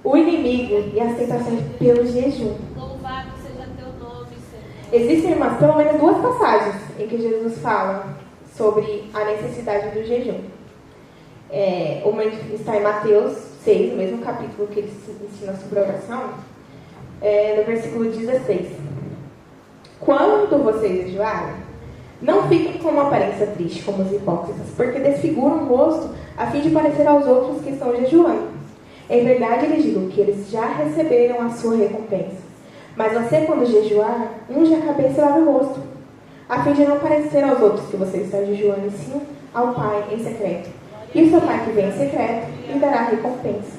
o inimigo e as tentações pelo jejum. Louvado seja teu nome, Senhor. Existem, irmãs, pelo menos duas passagens em que Jesus fala sobre a necessidade do jejum. Uma está em Mateus 6, no mesmo capítulo que ele ensina sobre a oração, no versículo 16. Quando vocês jejuarem, não fiquem com uma aparência triste como os hipócritas, porque desfiguram o rosto a fim de parecer aos outros que estão jejuando. Em verdade, lhes digo que eles já receberam a sua recompensa. Mas você, quando jejuar, unge a cabeça e lave o rosto, a fim de não parecer aos outros que você está jejuando, e sim ao Pai em secreto. E o seu Pai que vem em secreto lhe dará a recompensa.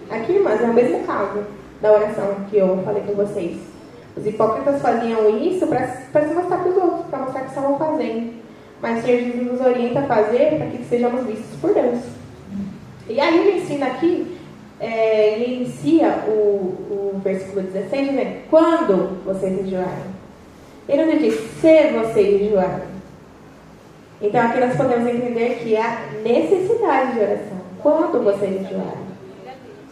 Aqui, irmãs, é o mesmo caso da oração que eu falei com vocês. Os hipócritas faziam isso para se mostrar para os outros, para mostrar que estavam fazendo. Mas o Senhor Jesus nos orienta a fazer para que sejamos vistos por Deus. E aí ele ensina aqui, ele inicia o versículo 16, dizendo, quando vocês jejuarem. Ele não diz, se vocês jejuarem. Então aqui nós podemos entender que há necessidade de oração. Quando vocês jejuarem.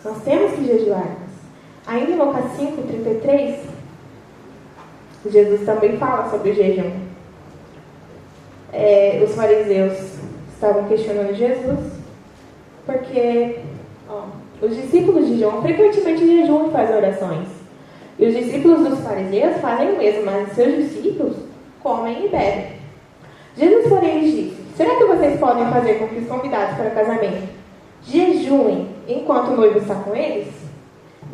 Nós temos que jejuar. Ainda em Lucas 5:33, Jesus também fala sobre o jejum. Os fariseus estavam questionando Jesus, porque os discípulos de João frequentemente jejuam e fazem orações. E os discípulos dos fariseus fazem o mesmo, mas seus discípulos comem e bebem. Jesus, porém, lhes disse, será que vocês podem fazer com que os convidados para o casamento jejuem enquanto o noivo está com eles?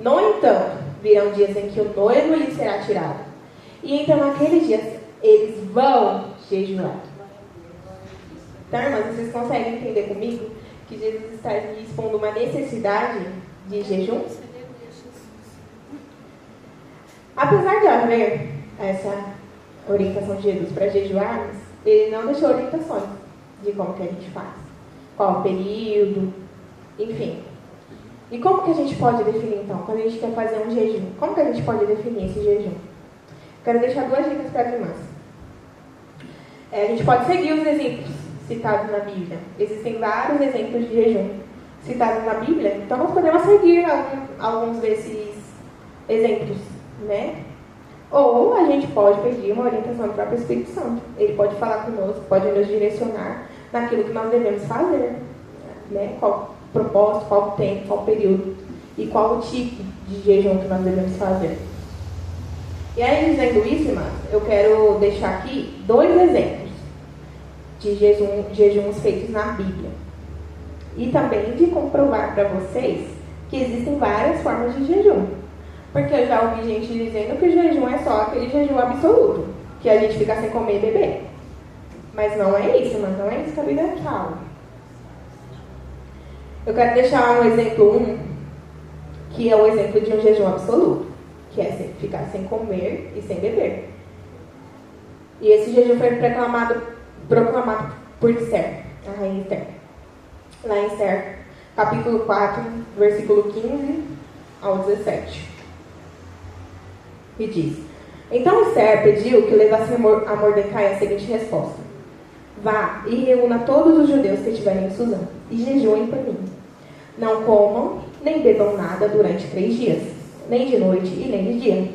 No entanto, virão dias em que o noivo lhes será tirado. E então, naqueles dias, eles vão jejuar. Então, irmãs, vocês conseguem entender comigo que Jesus está expondo uma necessidade de jejum? Apesar de haver essa orientação de Jesus para jejuarmos, ele não deixou orientações. de como que a gente faz. Qual o período, enfim. E como que a gente pode definir, então, quando a gente quer fazer um jejum? Como que a gente pode definir esse jejum? Quero deixar 2 dicas para as irmãs. A gente pode seguir os exemplos citados na Bíblia. Existem vários exemplos de jejum citados na Bíblia, então nós podemos seguir alguns desses exemplos, né? Ou a gente pode pedir uma orientação do próprio Espírito Santo. Ele pode falar conosco, pode nos direcionar naquilo que nós devemos fazer, né? Qual o propósito, qual o tempo, qual o período e qual o tipo de jejum que nós devemos fazer. E aí, dizendo isso, irmãs, eu quero deixar aqui 2 exemplos de jejuns feitos na Bíblia. E também de comprovar para vocês que existem várias formas de jejum. Porque eu já ouvi gente dizendo que o jejum é só aquele jejum absoluto, que a gente fica sem comer e beber. Mas não é isso, mas não é isso que a Bíblia fala. Eu quero deixar um exemplo que é o exemplo de um jejum absoluto, que é ficar sem comer e sem beber. E esse jejum foi proclamado por Esther, a rainha Esther. Lá em Esther, capítulo 4, versículo 15 ao 17. E diz: Então Esther pediu que levasse a Mordecai a seguinte resposta: Vá e reúna todos os judeus que estiverem em Suzã, e jejuem por mim. Não comam, nem bebam nada durante 3 dias, nem de noite e nem de dia.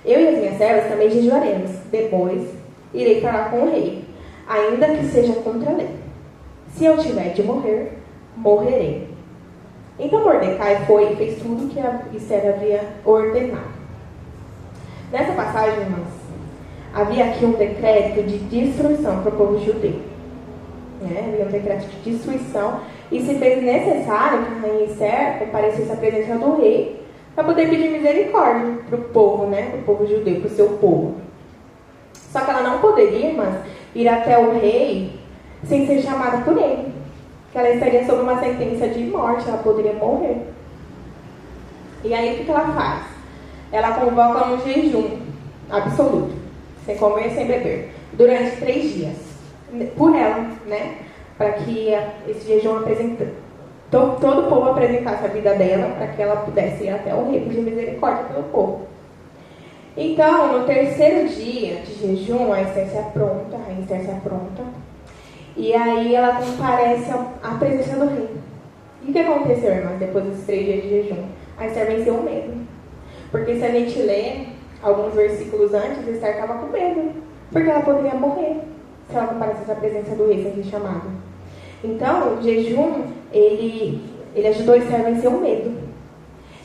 Eu e as minhas servas também jejuaremos. Depois irei falar com o rei, ainda que seja contra a lei. Se eu tiver de morrer, morrerei. Então Mordecai foi e fez tudo o que Esther havia ordenado. Nessa passagem, irmãs, havia aqui um decreto de destruição para o povo judeu. Havia um decreto de destruição e se fez necessário que a rainha Esther comparecesse à presença do rei para poder pedir misericórdia para o povo, para o povo judeu, para o seu povo. Só que ela não poderia, irmãs, ir até o rei sem ser chamada por ele. Que ela estaria sob uma sentença de morte, ela poderia morrer. E aí o que ela faz? Ela convoca um jejum absoluto, sem comer e sem beber, durante 3 dias, por ela, para que esse jejum todo o povo apresentasse a vida dela, para que ela pudesse ir até o rei pedir misericórdia pelo povo. Então, no 3º dia de jejum, a Esther se apronta, a rainha Esther se apronta, e aí ela comparece à presença do rei. E o que aconteceu, irmãs, depois desses 3 dias de jejum? A Esther venceu o medo. Porque se a gente lê alguns versículos antes, Esther estava com medo, porque ela poderia morrer se ela comparecesse à presença do rei sem ser chamada. Então, o jejum, ele ajudou Esther a vencer o medo.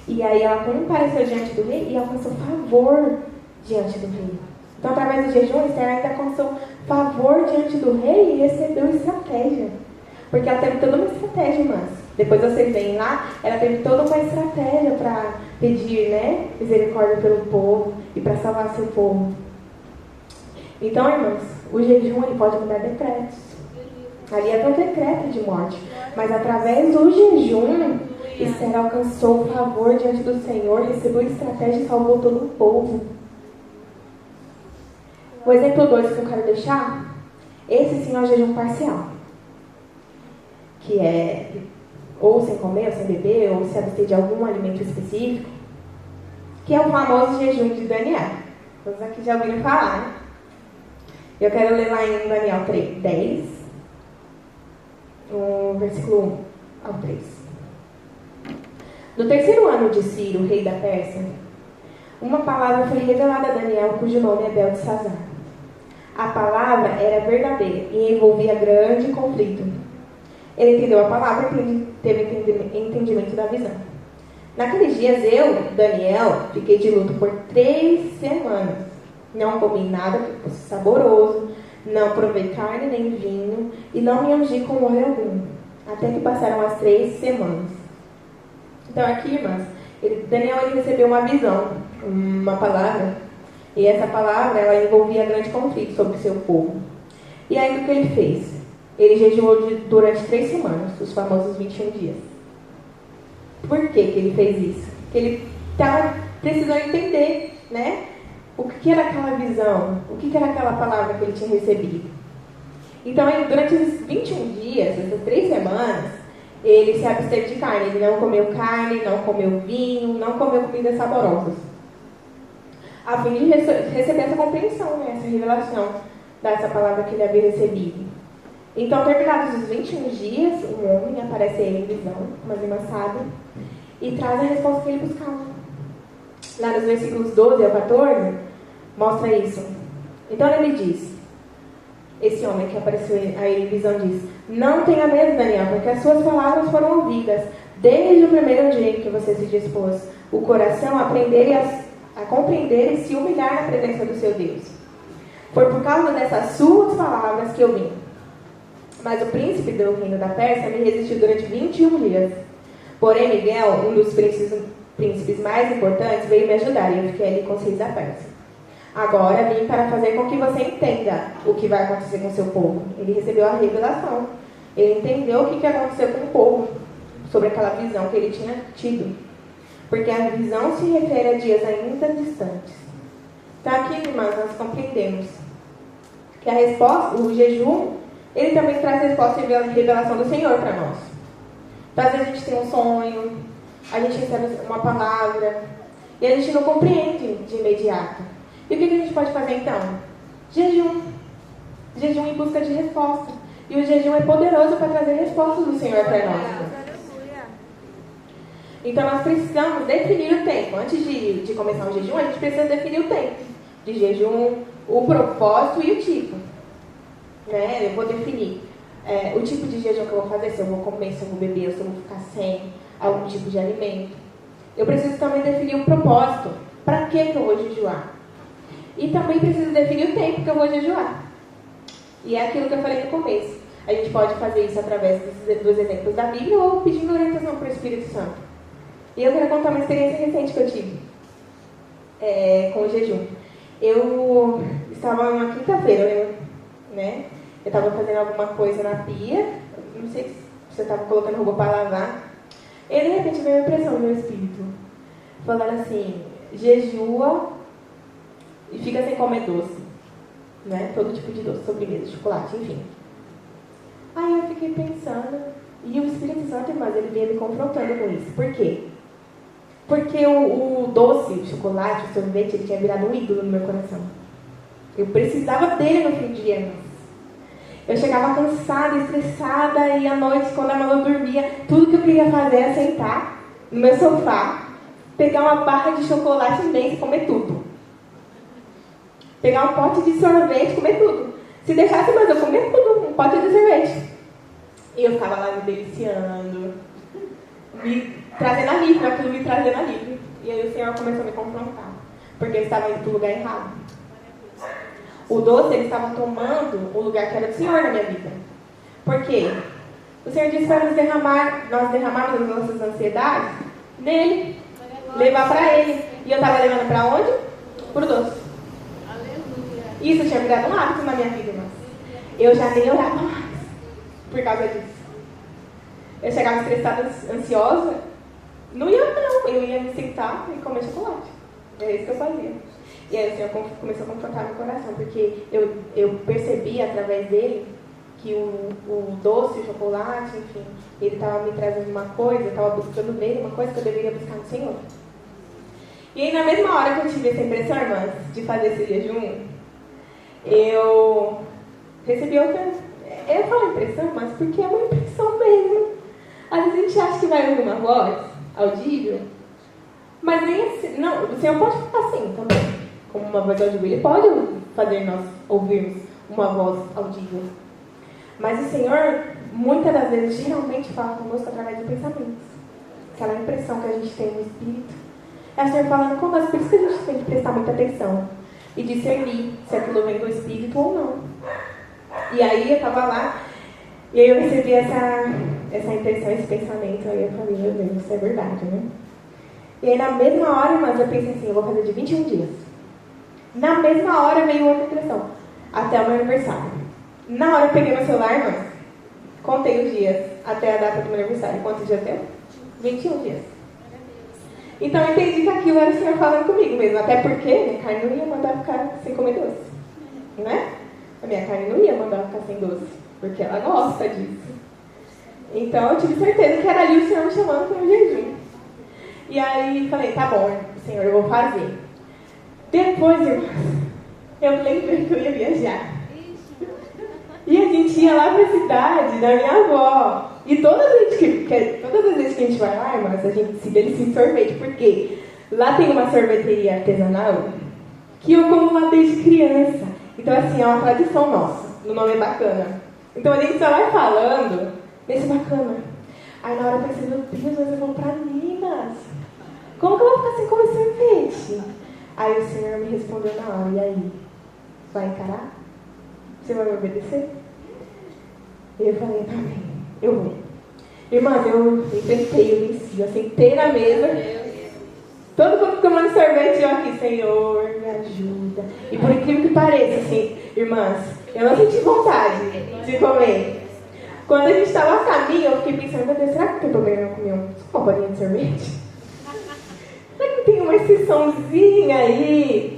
E aí ela compareceu diante do rei e alcançou favor diante do rei. Então, através do jejum, Esther ainda alcançou favor diante do rei e recebeu estratégia. Porque ela teve toda uma estratégia, irmãs. Depois vocês veem lá, ela teve toda uma estratégia para pedir, misericórdia pelo povo e para salvar seu povo. Então, irmãs, o jejum ele pode mudar decretos. Ali é um decreto de morte. Mas através do jejum, Esther alcançou o favor diante do Senhor, recebeu estratégia e salvou todo o povo. O exemplo 2 que eu quero deixar, esse sim é o jejum parcial. Que é ou sem comer, ou sem beber, ou se abster de algum alimento específico, que é o famoso jejum de Daniel. Todos aqui já ouviram falar, Eu quero ler lá em Daniel 10, versículo 1 ao 3. No 3º ano de Ciro, rei da Pérsia, uma palavra foi revelada a Daniel, cujo nome é Beltesazar. A palavra era verdadeira e envolvia grande conflito. Ele entendeu a palavra e teve entendimento da visão. Naqueles dias eu, Daniel, fiquei de luto por 3 semanas. Não comi nada que fosse saboroso, não provei carne nem vinho e não me ungi com óleo algum, até que passaram as 3 semanas. Então aqui, irmãs, Daniel ele recebeu uma visão, uma palavra, e essa palavra ela envolvia grande conflito sobre o seu povo. E aí o que ele fez? Ele jejuou durante 3 semanas, os famosos 21 dias. Por que ele fez isso? Porque ele estava precisando entender, O que era aquela visão? O que era aquela palavra que ele tinha recebido? Então, durante esses 21 dias, essas 3 semanas, ele se absteve de carne. Ele não comeu carne, não comeu vinho, não comeu comidas saborosas. A fim de receber essa compreensão, né, essa revelação dessa palavra que ele havia recebido. Então, terminados os 21 dias, um homem aparece a ele em visão, uma irmã sábia, e traz a resposta que ele buscava. Lá nos versículos 12 ao 14, mostra isso. Então ele diz, esse homem que apareceu a ele em visão diz: não tenha medo, Daniel, porque as suas palavras foram ouvidas desde o primeiro dia em que você se dispôs o coração a aprender a compreender e se humilhar na presença do seu Deus. Foi por causa dessas suas palavras que eu vim. Mas o príncipe do reino da Pérsia me resistiu durante 21 dias. Porém, Miguel, um dos príncipes mais importantes, veio me ajudar e eu fiquei ali com os reis da Pérsia. Agora vim para fazer com que você entenda o que vai acontecer com o seu povo. Ele recebeu a revelação. Ele entendeu o que aconteceu com o povo, sobre aquela visão que ele tinha tido. Porque a visão se refere a dias ainda distantes. Então aqui, irmãs, nós compreendemos que a resposta, o jejum, ele também traz resposta e revelação do Senhor para nós. Então, às vezes a gente tem um sonho, a gente recebe uma palavra, e a gente não compreende de imediato. E o que a gente pode fazer então? Jejum. Jejum em busca de resposta. E o jejum é poderoso para trazer respostas do Senhor para nós. Então nós precisamos definir o tempo. Antes de começar o jejum, a gente precisa definir o tempo de jejum, o propósito e o tipo. Né? Eu vou definir o tipo de jejum que eu vou fazer, se eu vou comer, se eu vou beber, se eu vou ficar sem algum tipo de alimento. Eu preciso também definir o propósito. Para que eu vou jejuar? E também preciso definir o tempo que eu vou jejuar. E é aquilo que eu falei no começo. A gente pode fazer isso através dos exemplos da Bíblia ou pedindo orientação para o Espírito Santo. E eu quero contar uma experiência recente que eu tive com o jejum. Eu estava numa quinta-feira, né? Eu estava fazendo alguma coisa na pia, não sei se eu estava colocando roupa para lavar. E de repente veio a impressão no meu espírito, falando assim: jejua e fica sem comer doce, né? Todo tipo de doce, sobremesa, chocolate, enfim. Aí eu fiquei pensando, e o Espírito Santo, irmãs, ele vinha me confrontando com isso. Por quê? Porque o doce, o chocolate, o sorvete, ele tinha virado um ídolo no meu coração. Eu precisava dele no fim do dia, irmãs. Eu chegava cansada, estressada, e à noite, quando a Malu dormia, tudo que eu queria fazer era sentar no meu sofá, pegar uma barra de chocolate imensa e comer tudo. Pegar um pote de sorvete e comer tudo. Se deixasse, mas eu comia tudo, um pote de sorvete. E eu ficava lá me deliciando, me trazendo alívio, aquilo me trazendo alívio. E aí o Senhor começou a me confrontar, porque eu estava indo para o lugar errado. O doce, ele estava tomando o lugar que era do Senhor na minha vida. Por quê? O Senhor disse para nós derramarmos as nossas ansiedades nele, levar para Ele. E eu estava levando para onde? Para o doce. Aleluia. Isso tinha virado um hábito na minha vida, irmãs. Eu já nem orava mais por causa disso. Eu chegava estressada, ansiosa, não ia não, eu ia me sentar e comer chocolate. É isso que eu fazia. E aí o Senhor começou a confrontar meu coração, porque eu percebi através dele que o doce, o chocolate, enfim, ele estava me trazendo uma coisa, eu estava buscando nele uma coisa que eu deveria buscar no Senhor. E aí na mesma hora que eu tive essa impressão, irmãs, de fazer esse jejum, eu recebi outra... Eu falo impressão, mas porque é uma impressão mesmo. Às vezes a gente acha que vai ouvir uma voz audível, mas nem assim. Não, o Senhor pode ficar assim também. Como uma voz audível, Ele pode fazer nós ouvirmos uma voz audível. Mas o Senhor, muitas das vezes, geralmente fala conosco através de pensamentos. Aquela impressão que a gente tem no Espírito. É o Senhor falando conosco, por isso que a gente tem que prestar muita atenção. E discernir se aquilo vem do Espírito ou não. E aí eu estava lá, e aí eu recebi essa intenção, esse pensamento. Aí eu falei, meu Deus, isso é verdade, né? E aí na mesma hora, irmãs, eu pensei assim, eu vou fazer de 21 dias. Na mesma hora veio outra impressão, até o meu aniversário. Na hora eu peguei meu celular, irmãs, contei os dias até a data do meu aniversário. Quantos dias deu? 21 dias. Então eu entendi que aquilo era o Senhor falando comigo mesmo, até porque minha carne não ia mandar ficar sem comer doce, né? A minha carne não ia mandar ela ficar sem doce, porque ela gosta disso. Então eu tive certeza que era ali o Senhor me chamando para o jejum. E aí falei, tá bom, Senhor, eu vou fazer. Depois, irmãs, eu lembrei que eu ia viajar. E a gente ia lá pra cidade da minha avó. E todas as vezes que a gente vai lá, irmãs, a gente se delicia em sorvete. Porque lá tem uma sorveteria artesanal que eu como lá desde criança. Então, assim, é uma tradição nossa. O nome é bacana. Então, a gente só vai falando nesse bacana. Aí, na hora eu pensei, meu Deus, mas eu vou pra Minas. Como que eu vou ficar sem comer sorvete? Aí, o Senhor me respondeu na hora. E aí? Vai encarar? Você vai me obedecer? E eu falei, tá bem, eu vou. Irmãs, eu enfrentei, eu sentei na mesa. Todo mundo tomando sorvete, eu aqui, Senhor, me ajuda. E por incrível que pareça, assim, irmãs, eu não senti vontade de comer. Quando a gente estava a caminho, eu fiquei pensando, meu Deus, será que eu tô bem comer uma bolinha de sorvete? Será que tem uma exceçãozinha aí?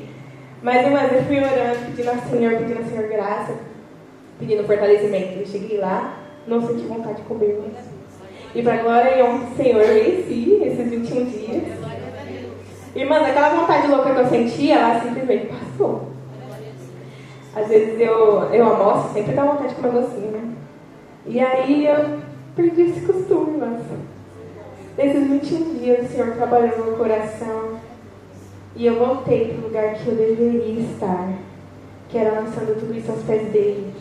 Mas, irmãs, eu fui orando, pedindo ao Senhor graça, pedindo fortalecimento. Eu cheguei lá, não senti vontade de comer, irmãs. E para a glória e honra do Senhor, eu venci esses 21 dias. Irmãs, aquela vontade louca que eu sentia, ela simplesmente passou. Às vezes eu almoço, sempre dá vontade de comer docinho, né? E aí eu perdi esse costume, irmãs. Nesses 21 dias, o Senhor trabalhou no meu coração. E eu voltei para o lugar que eu deveria estar, que era lançando tudo isso aos pés dele.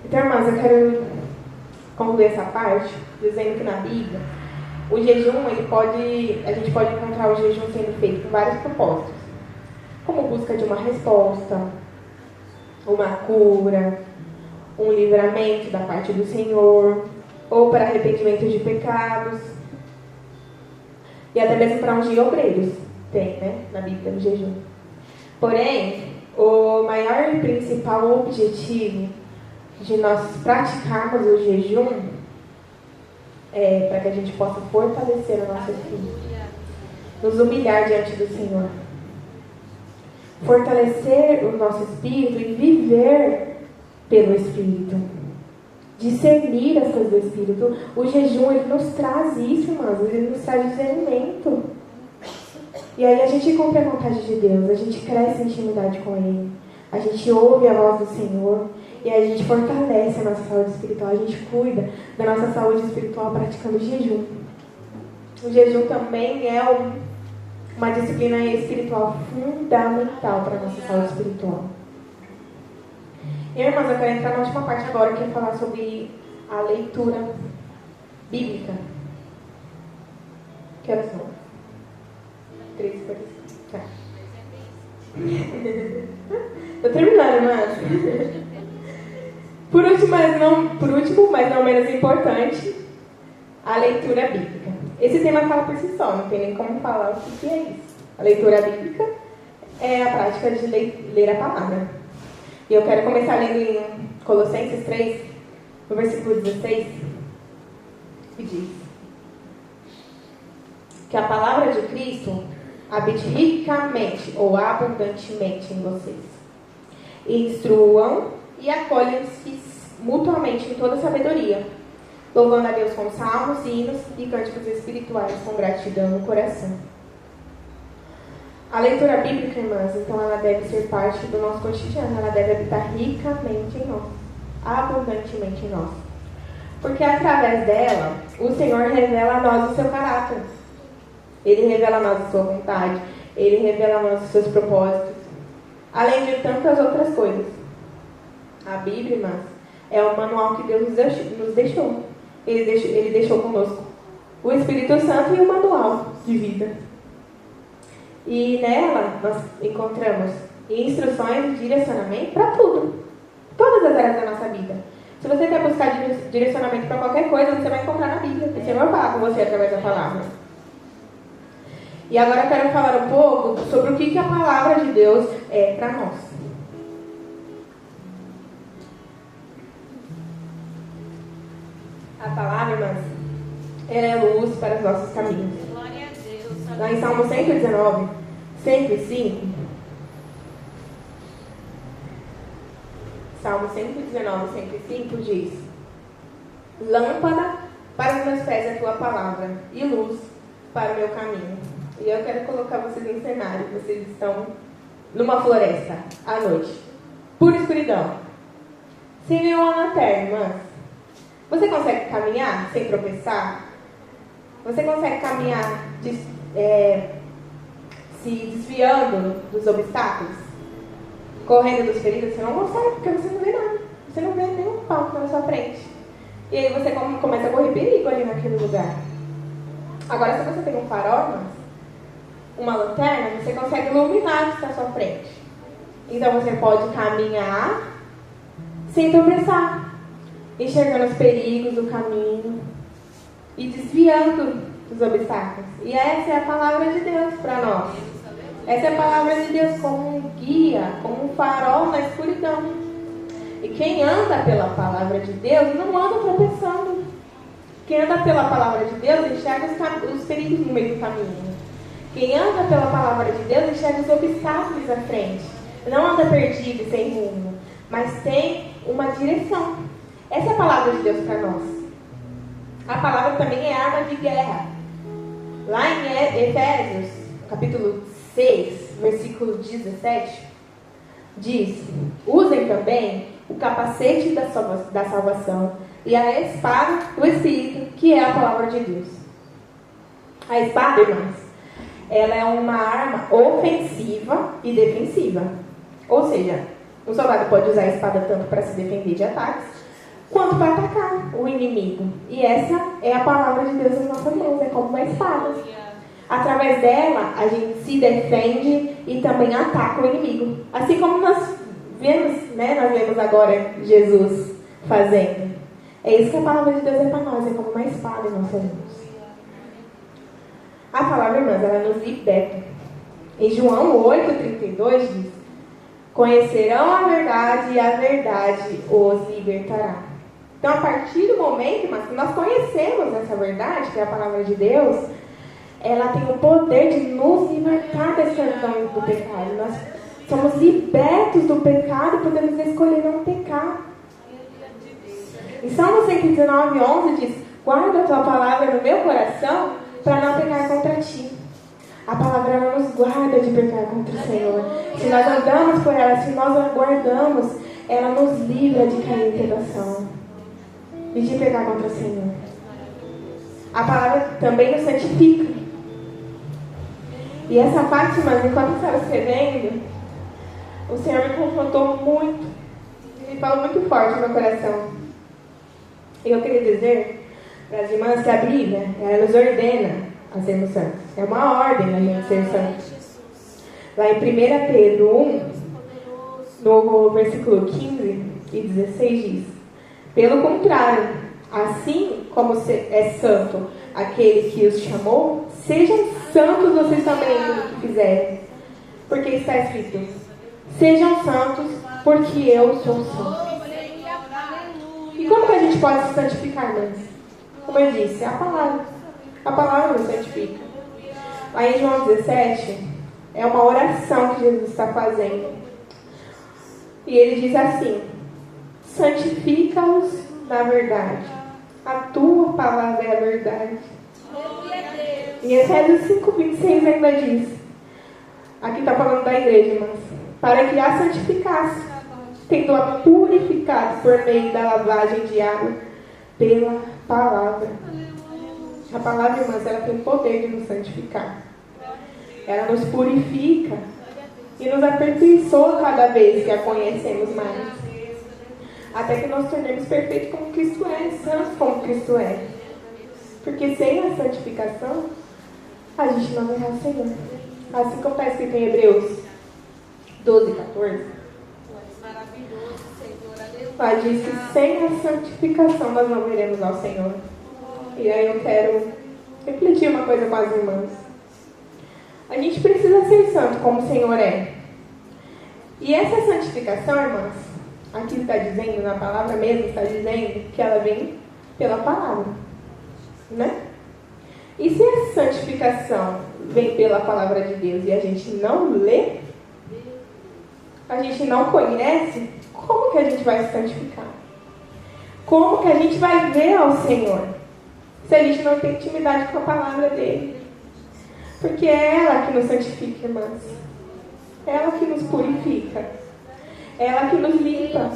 Então, irmãs, eu quero concluir essa parte dizendo que na Bíblia, o jejum, a gente pode encontrar o jejum sendo feito com vários propósitos. Como busca de uma resposta, uma cura, um livramento da parte do Senhor, ou para arrependimento de pecados, e até mesmo para ungir obreiros. Tem, né, na Bíblia, o jejum. Porém, o maior e principal objetivo de nós praticarmos o jejum é para que a gente possa fortalecer o nosso espírito, nos humilhar diante do Senhor, fortalecer o nosso espírito e viver pelo Espírito, discernir as coisas do Espírito. O jejum, ele nos traz isso, irmãos, ele nos traz discernimento. E aí a gente cumpre a vontade de Deus, a gente cresce em intimidade com Ele, a gente ouve a voz do Senhor, e aí a gente fortalece a nossa saúde espiritual, a gente cuida da nossa saúde espiritual praticando jejum. O jejum também é uma disciplina espiritual fundamental para a nossa saúde espiritual. E, irmãs, eu quero entrar na última parte agora, que é falar sobre a leitura bíblica. Que horas são? 3h45. Tá. Tô terminando, irmãs. Por último, mas não menos importante, a leitura bíblica. Esse tema fala por si só, não tem nem como falar o que é isso. A leitura bíblica é a prática de ler a palavra. E eu quero começar lendo em Colossenses 3, no versículo 16, que diz que a palavra de Cristo habite ricamente ou abundantemente em vocês. Instruam e acolhem-se mutuamente em toda sabedoria, louvando a Deus com salmos, hinos e cânticos espirituais com gratidão no coração. A leitura bíblica, irmãs, então ela deve ser parte do nosso cotidiano, ela deve habitar ricamente em nós, abundantemente em nós. Porque através dela, o Senhor revela a nós o seu caráter. Ele revela a nós a sua vontade, Ele revela a nós os seus propósitos, além de tantas outras coisas. A Bíblia, irmãs, é o manual que Deus nos deixou. Ele deixou conosco o Espírito Santo e o manual de vida. E nela nós encontramos instruções e direcionamento para tudo, todas as áreas da nossa vida. Se você quer buscar direcionamento para qualquer coisa, você vai encontrar na Bíblia. O Senhor vai falar com você através da palavra. E agora eu quero falar um pouco sobre o que a palavra de Deus é para nós. A palavra, irmãs, ela é luz para os nossos caminhos. Glória a Deus. Lá em Salmo 119, 105, Salmo 119, 105 diz: lâmpada para os meus pés é a tua palavra e luz para o meu caminho. E eu quero colocar vocês em cenário. Vocês estão numa floresta à noite, pura escuridão, sem nenhuma lanterna, irmãs. Você consegue caminhar sem tropeçar? Você consegue caminhar se desviando dos obstáculos? Correndo dos perigos? Você não consegue, porque você não vê nada. Você não vê nenhum palco na sua frente. E aí você começa a correr perigo ali naquele lugar. Agora, se você tem um farol, irmãs, uma lanterna, você consegue iluminar o que está à sua frente. Então você pode caminhar sem tropeçar, enxergando os perigos do caminho e desviando dos obstáculos. E essa é a palavra de Deus para nós. Essa é a palavra de Deus como um guia, como um farol na escuridão. E quem anda pela palavra de Deus não anda tropeçando. Quem anda pela palavra de Deus enxerga os perigos no meio do caminho. Quem anda pela palavra de Deus enxerga os obstáculos à frente. Não anda perdido e sem rumo, mas tem uma direção. Essa é a palavra de Deus para nós. A palavra também é arma de guerra. Lá em Efésios, capítulo 6, versículo 17, diz: usem também o capacete da salvação e a espada do Espírito, que é a palavra de Deus. A espada, irmãs, ela é uma arma ofensiva e defensiva. Ou seja, o soldado pode usar a espada tanto para se defender de ataques, quanto para atacar o inimigo. E essa é a palavra de Deus nas nossas mãos, é como uma espada. Através dela, a gente se defende e também ataca o inimigo. Assim como nós vemos, nós vemos agora Jesus fazendo. É isso que a palavra de Deus é para nós, é como uma espada em nossas mãos. A palavra, irmãs, ela nos liberta. Em João 8,32 diz: conhecerão a verdade e a verdade os libertará. Então, a partir do momento, irmãs, que nós conhecemos essa verdade, que é a palavra de Deus, ela tem o poder de nos libertar da escravidão do pecado. Nós somos libertos do pecado e podemos escolher não pecar. Em Salmo 119, 11 diz: guarda a tua palavra no meu coração para não pecar contra ti. A palavra ela nos guarda de pecar contra o Senhor. Se nós andamos por ela, se nós a guardamos, ela nos livra de cair em tentação e de pecar contra o Senhor. A palavra também nos santifica. E essa parte, irmãs, enquanto eu estava escrevendo, o Senhor me confrontou muito. Ele falou muito forte no meu coração. E eu queria dizer para as irmãs que a Bíblia, ela nos ordena a sermos santos. É uma ordem a gente ser santos. Lá em 1 Pedro 1, no versículo 15 e 16 diz: pelo contrário, assim como é santo aquele que os chamou, sejam santos vocês também no que fizerem. Porque está escrito: sejam santos, porque eu sou santo. E como que a gente pode se santificar, irmãs? Como eu disse, a palavra nos santifica. Lá em João 17, é uma oração que Jesus está fazendo. E ele diz assim: santifica-os na verdade. A tua palavra é a verdade. Em Efésios 5:26 ainda diz, aqui está falando da igreja, irmãs, para que a santificasse, tendo-a purificado por meio da lavagem de água pela palavra. A palavra, irmãs, ela tem o poder de nos santificar. Ela nos purifica e nos aperfeiçoa cada vez que a conhecemos mais. Até que nós tornemos perfeitos como Cristo é, santos como Cristo é. Porque sem a santificação, a gente não verá o Senhor. Assim como está escrito em Hebreus 12:14. Lá diz que sem a santificação nós não veremos ao Senhor. E aí eu quero refletir uma coisa com as irmãs. A gente precisa ser santo como o Senhor é. E essa santificação, irmãs, aqui está dizendo, na palavra mesmo, está dizendo que ela vem pela palavra. Né? E se a santificação vem pela palavra de Deus e a gente não lê, a gente não conhece, como que a gente vai se santificar? Como que a gente vai ver ao Senhor? Se a gente não tem intimidade com a palavra dele. Porque é ela que nos santifica, irmãs. Ela que nos purifica. Ela que nos limpa.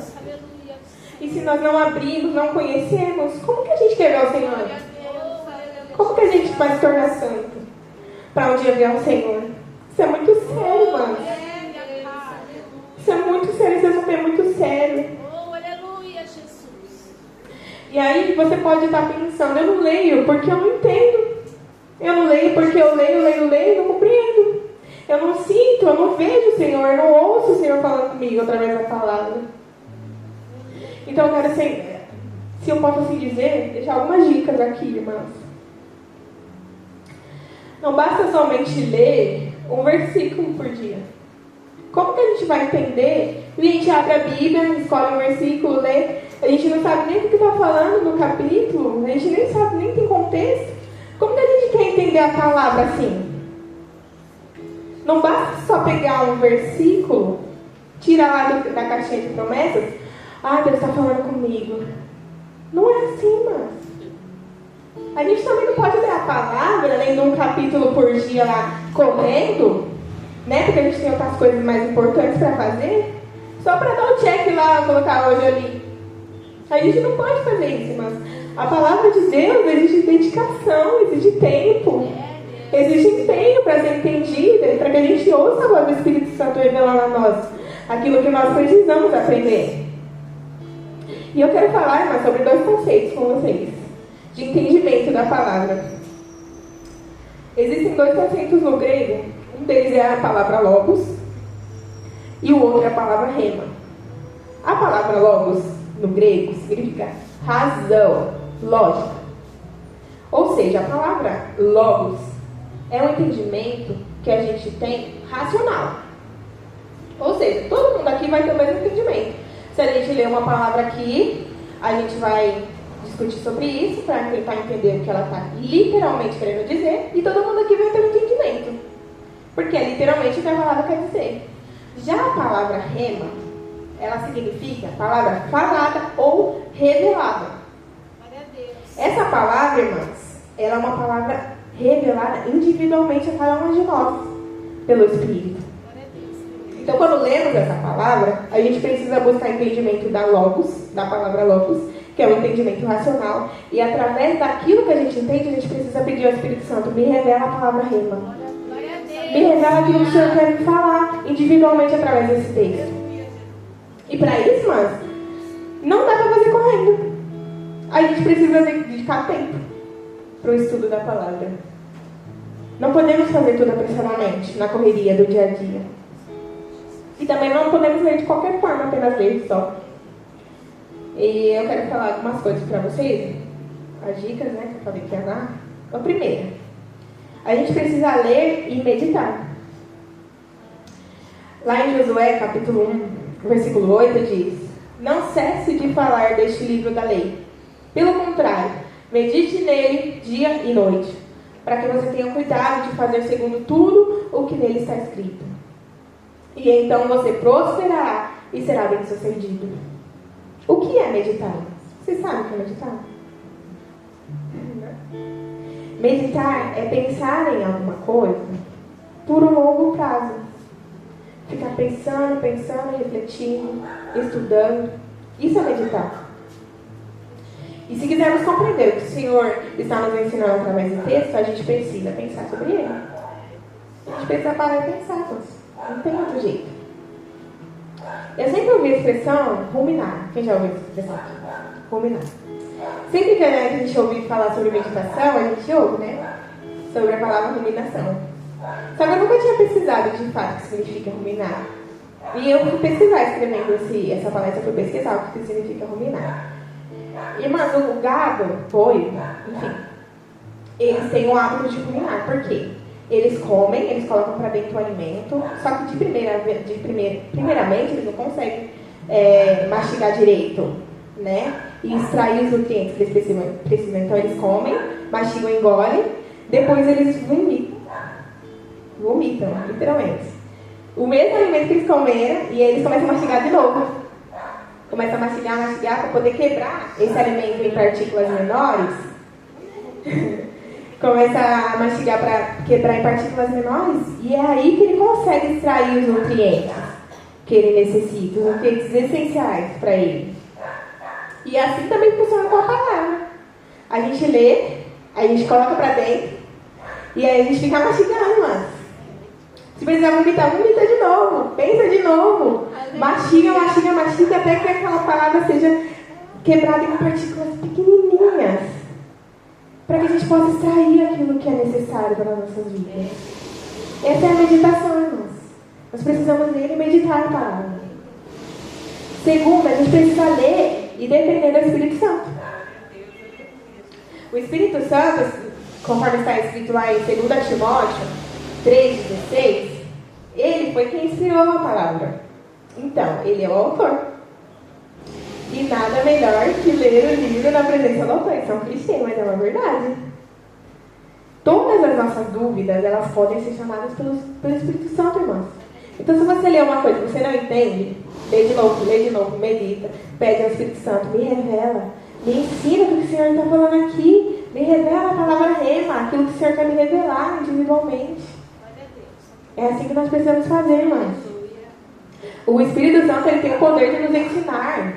E se nós não abrimos, não conhecemos, como que a gente quer ver ao Senhor? Como que a gente vai se tornar santo? Para um dia ver ao Senhor? Isso é muito sério, irmãs. Isso é muito sério, esse assunto é muito sério. E aí você pode estar pensando, eu não leio porque eu não entendo. Eu não leio porque eu leio e não compreendo. Eu não sinto, eu não vejo o Senhor, eu não ouço o Senhor falando comigo através da palavra. Então eu quero, se eu posso assim dizer, deixar algumas dicas aqui, irmãos. Não basta somente ler um versículo por dia. Como que a gente vai entender? A gente abre a Bíblia, escolhe um versículo, lê. A gente não sabe nem o que está falando no capítulo. A gente nem sabe, nem tem contexto. Como que a gente quer entender a palavra assim? Não basta só pegar um versículo, tirar lá da caixinha de promessas. Ah, Deus está falando comigo. Não é assim, mas a gente também não pode ler a palavra, lendo um capítulo por dia lá, correndo, né? Porque a gente tem outras coisas mais importantes para fazer. Só para dar o check lá, colocar hoje ali. A gente não pode fazer isso, mas a palavra de Deus exige dedicação, exige tempo, exige empenho para ser entendida, para que a gente ouça a voz do Espírito Santo revelando a nós aquilo que nós precisamos aprender. E eu quero falar, irmã, sobre 2 conceitos com vocês, de entendimento da palavra. Existem 2 conceitos no grego, um deles é a palavra logos, e o outro é a palavra rema. A palavra logos, no grego, significa razão, lógica. Ou seja, a palavra logos é um entendimento que a gente tem racional. Ou seja, todo mundo aqui vai ter o mesmo entendimento. Se a gente ler uma palavra aqui, a gente vai discutir sobre isso para tentar entender o que ela está literalmente querendo dizer, e todo mundo aqui vai ter um entendimento. Porque é literalmente o que a palavra quer dizer. Já a palavra rema, ela significa palavra falada ou revelada. Essa palavra, irmãs, ela é uma palavra revelada individualmente a cada uma de nós, pelo Espírito. Então, quando lemos essa palavra, a gente precisa buscar entendimento da logos, da palavra logos, que é um entendimento racional, e através daquilo que a gente entende, a gente precisa pedir ao Espírito Santo, me revela a palavra rema. Me revela aquilo que o Senhor quer me falar, individualmente através desse texto. E para isso, irmãs, não dá para fazer correndo. A gente precisa dedicar tempo para o estudo da palavra. Não podemos fazer tudo apressadamente, na correria do dia a dia. E também não podemos ler de qualquer forma, apenas ler só. E eu quero falar algumas coisas para vocês. As dicas, né, que eu falei que ia dar. A primeira, a gente precisa ler e meditar. Lá em Josué, capítulo 1, versículo 8, diz: não cesse de falar deste livro da lei. Pelo contrário, medite nele dia e noite, para que você tenha cuidado de fazer segundo tudo o que nele está escrito. E então você prosperará e será bem-sucedido. O que é meditar? Vocês sabem o que é meditar? Meditar é pensar em alguma coisa por um longo prazo. Ficar pensando, refletindo, estudando. Isso é meditar. E se quisermos compreender o que o Senhor está nos ensinando através do texto, a gente precisa pensar sobre ele. A gente precisa parar e pensar, não tem outro jeito. Eu sempre ouvi a expressão ruminar. Quem já ouviu essa expressão aqui? Ruminar. Sempre que a gente ouve falar sobre meditação, a gente ouve, né? Sobre a palavra ruminação. Só que eu nunca tinha pesquisado de fato o que significa ruminar. E eu fui pesquisar, escrevendo essa palestra, eu fui pesquisar o que significa ruminar. Irmãs, o gado, boi, enfim, eles têm o hábito de ruminar. Por quê? Eles comem, eles colocam para dentro o alimento, só que primeiramente eles não conseguem mastigar direito, né? E extrair os nutrientes que eles precisam. Então eles comem, mastigam, engolem, depois eles vomitam, literalmente. O mesmo alimento que eles comeram, e eles começam a mastigar de novo. começa a mastigar para poder quebrar esse alimento em partículas menores. Começa a mastigar para quebrar em partículas menores, e é aí que ele consegue extrair os nutrientes que ele necessita, os nutrientes essenciais para ele. E assim também funciona com a palavra. A gente lê, a gente coloca para dentro, e aí a gente fica mastigando, mano. Se precisar vomitar, vomita de novo, pensa de novo, mastiga, até que aquela palavra seja quebrada em partículas pequenininhas, para que a gente possa extrair aquilo que é necessário para as nossas vidas. Essa é a meditação, irmãos. Nós precisamos ler e meditar a palavra. Segundo, a gente precisa ler e depender do Espírito Santo. O Espírito Santo, conforme está escrito lá em 2 Timóteo 3,16, ele foi quem inspirou a palavra. Então, ele é o autor. E nada melhor que ler o livro na presença do autor. Isso é um clichê, mas é uma verdade. Todas as nossas dúvidas, elas podem ser chamadas pelo Espírito Santo, irmãos. Então, se você lê uma coisa que você não entende, lê de novo, medita, pede ao Espírito Santo, me revela, me ensina o que o Senhor está falando aqui, me revela a palavra rema, aquilo que o Senhor quer me revelar individualmente. É assim que nós precisamos fazer, irmãos. O Espírito Santo, ele tem o poder de nos ensinar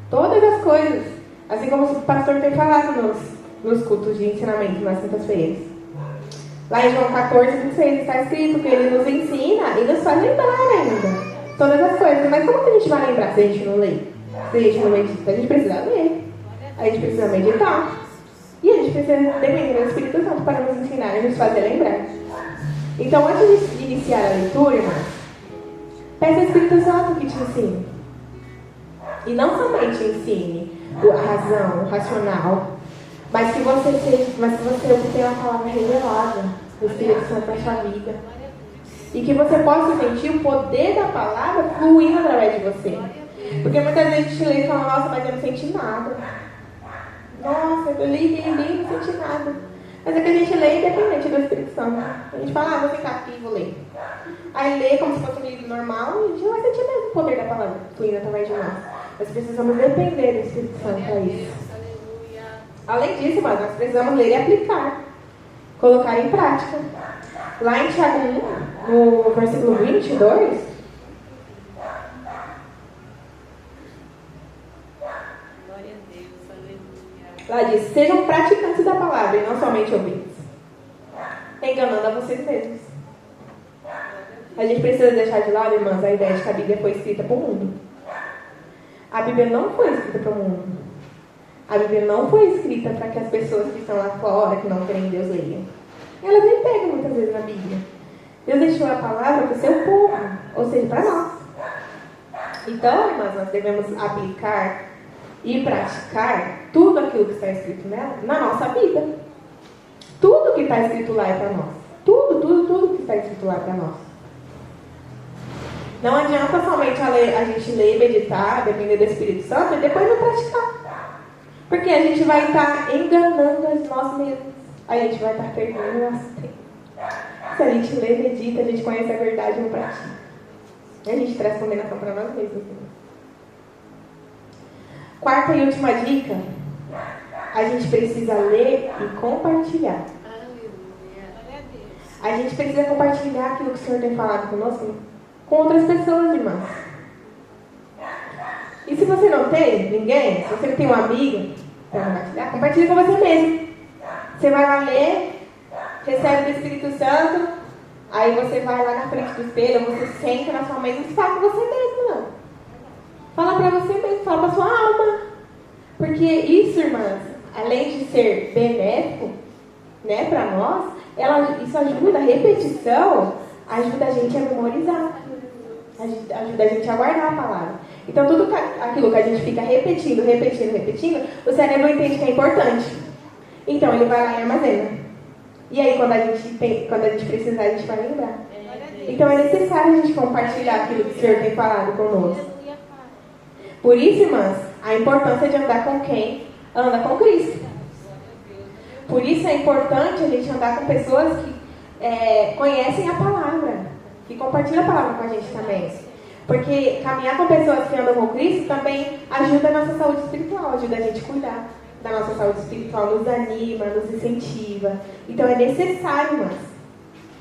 todas as coisas, assim como o pastor tem falado nos cultos de ensinamento nas quintas-feiras. Lá em João 14,26 está escrito que ele nos ensina e nos faz lembrar ainda todas as coisas. Mas como que a gente vai lembrar se a gente não lê? Se a gente não medita? A gente precisa ler, a gente precisa meditar, e a gente precisa depender do Espírito Santo para nos ensinar e nos fazer lembrar. Então, antes de iniciar a leitura, irmãos, peça ao Espírito Santo que te ensine. E não somente ensine a razão, o racional, mas que você obtenha a palavra revelada do Espírito Santo na sua vida. E que você possa sentir o poder da palavra fluindo através de você. Porque muitas vezes a gente lê e fala, nossa, mas eu não senti nada. Nossa, eu li e não senti nada. Mas é que a gente lê independente do Espírito Santo. A gente fala, vou sentar aqui e vou ler. Aí lê como se fosse um livro normal e a gente não vai sentir mesmo o poder da palavra fluindo através de nós. Nós precisamos depender do Espírito Santo para isso. Além disso, mas nós precisamos ler e aplicar. Colocar em prática. Lá em Tiago 1, no versículo 22, lá diz, sejam praticantes da palavra e não somente ouvintes, enganando a vocês mesmos. A gente precisa deixar de lado, irmãs, a ideia de que a Bíblia foi escrita para o mundo. A Bíblia não foi escrita para o mundo. A Bíblia não foi escrita para que as pessoas que estão lá fora, que não querem Deus, leiam. Elas nem pegam muitas vezes na Bíblia. Deus deixou a palavra para o seu povo, ou seja, para nós. Então, irmãs, nós devemos aplicar e praticar tudo aquilo que está escrito nela na nossa vida. Tudo que está escrito lá é para nós. Tudo que está escrito lá é para nós. Não adianta somente a gente ler e meditar, depender do Espírito Santo, e depois não praticar. Porque a gente vai estar enganando nós mesmos. A gente vai estar perdendo o nosso tempo. Se a gente lê, medita, a gente conhece a verdade e não pratica. A gente traz condenação para nós mesmos. Quarta e última dica. A gente precisa ler e compartilhar. A gente precisa compartilhar aquilo que o Senhor tem falado conosco com outras pessoas, irmãs. E se você não tem ninguém, se você não tem um amigo para compartilhar, compartilhe com você mesmo. Você vai lá ler, recebe do Espírito Santo, aí você vai lá na frente do espelho, você senta na sua mesa e fala com você mesmo, não. Fala para você mesmo, fala para sua alma. Porque isso, irmãs, além de ser benéfico, né, para nós, isso ajuda, a repetição ajuda a gente a memorizar, ajuda a gente a guardar a palavra. Então, tudo aquilo que a gente fica repetindo, o cérebro entende que é importante. Então, ele vai lá e armazena. E aí, quando a gente precisar, a gente vai lembrar. Então, é necessário a gente compartilhar aquilo que o Senhor tem falado conosco. Por isso, irmãs, a importância de andar com quem anda com Cristo. Por isso é importante a gente andar com pessoas que conhecem a palavra, que compartilham a palavra com a gente também. Porque caminhar com pessoas que andam com Cristo também ajuda a nossa saúde espiritual, ajuda a gente a cuidar da nossa saúde espiritual, nos anima, nos incentiva. Então é necessário, mas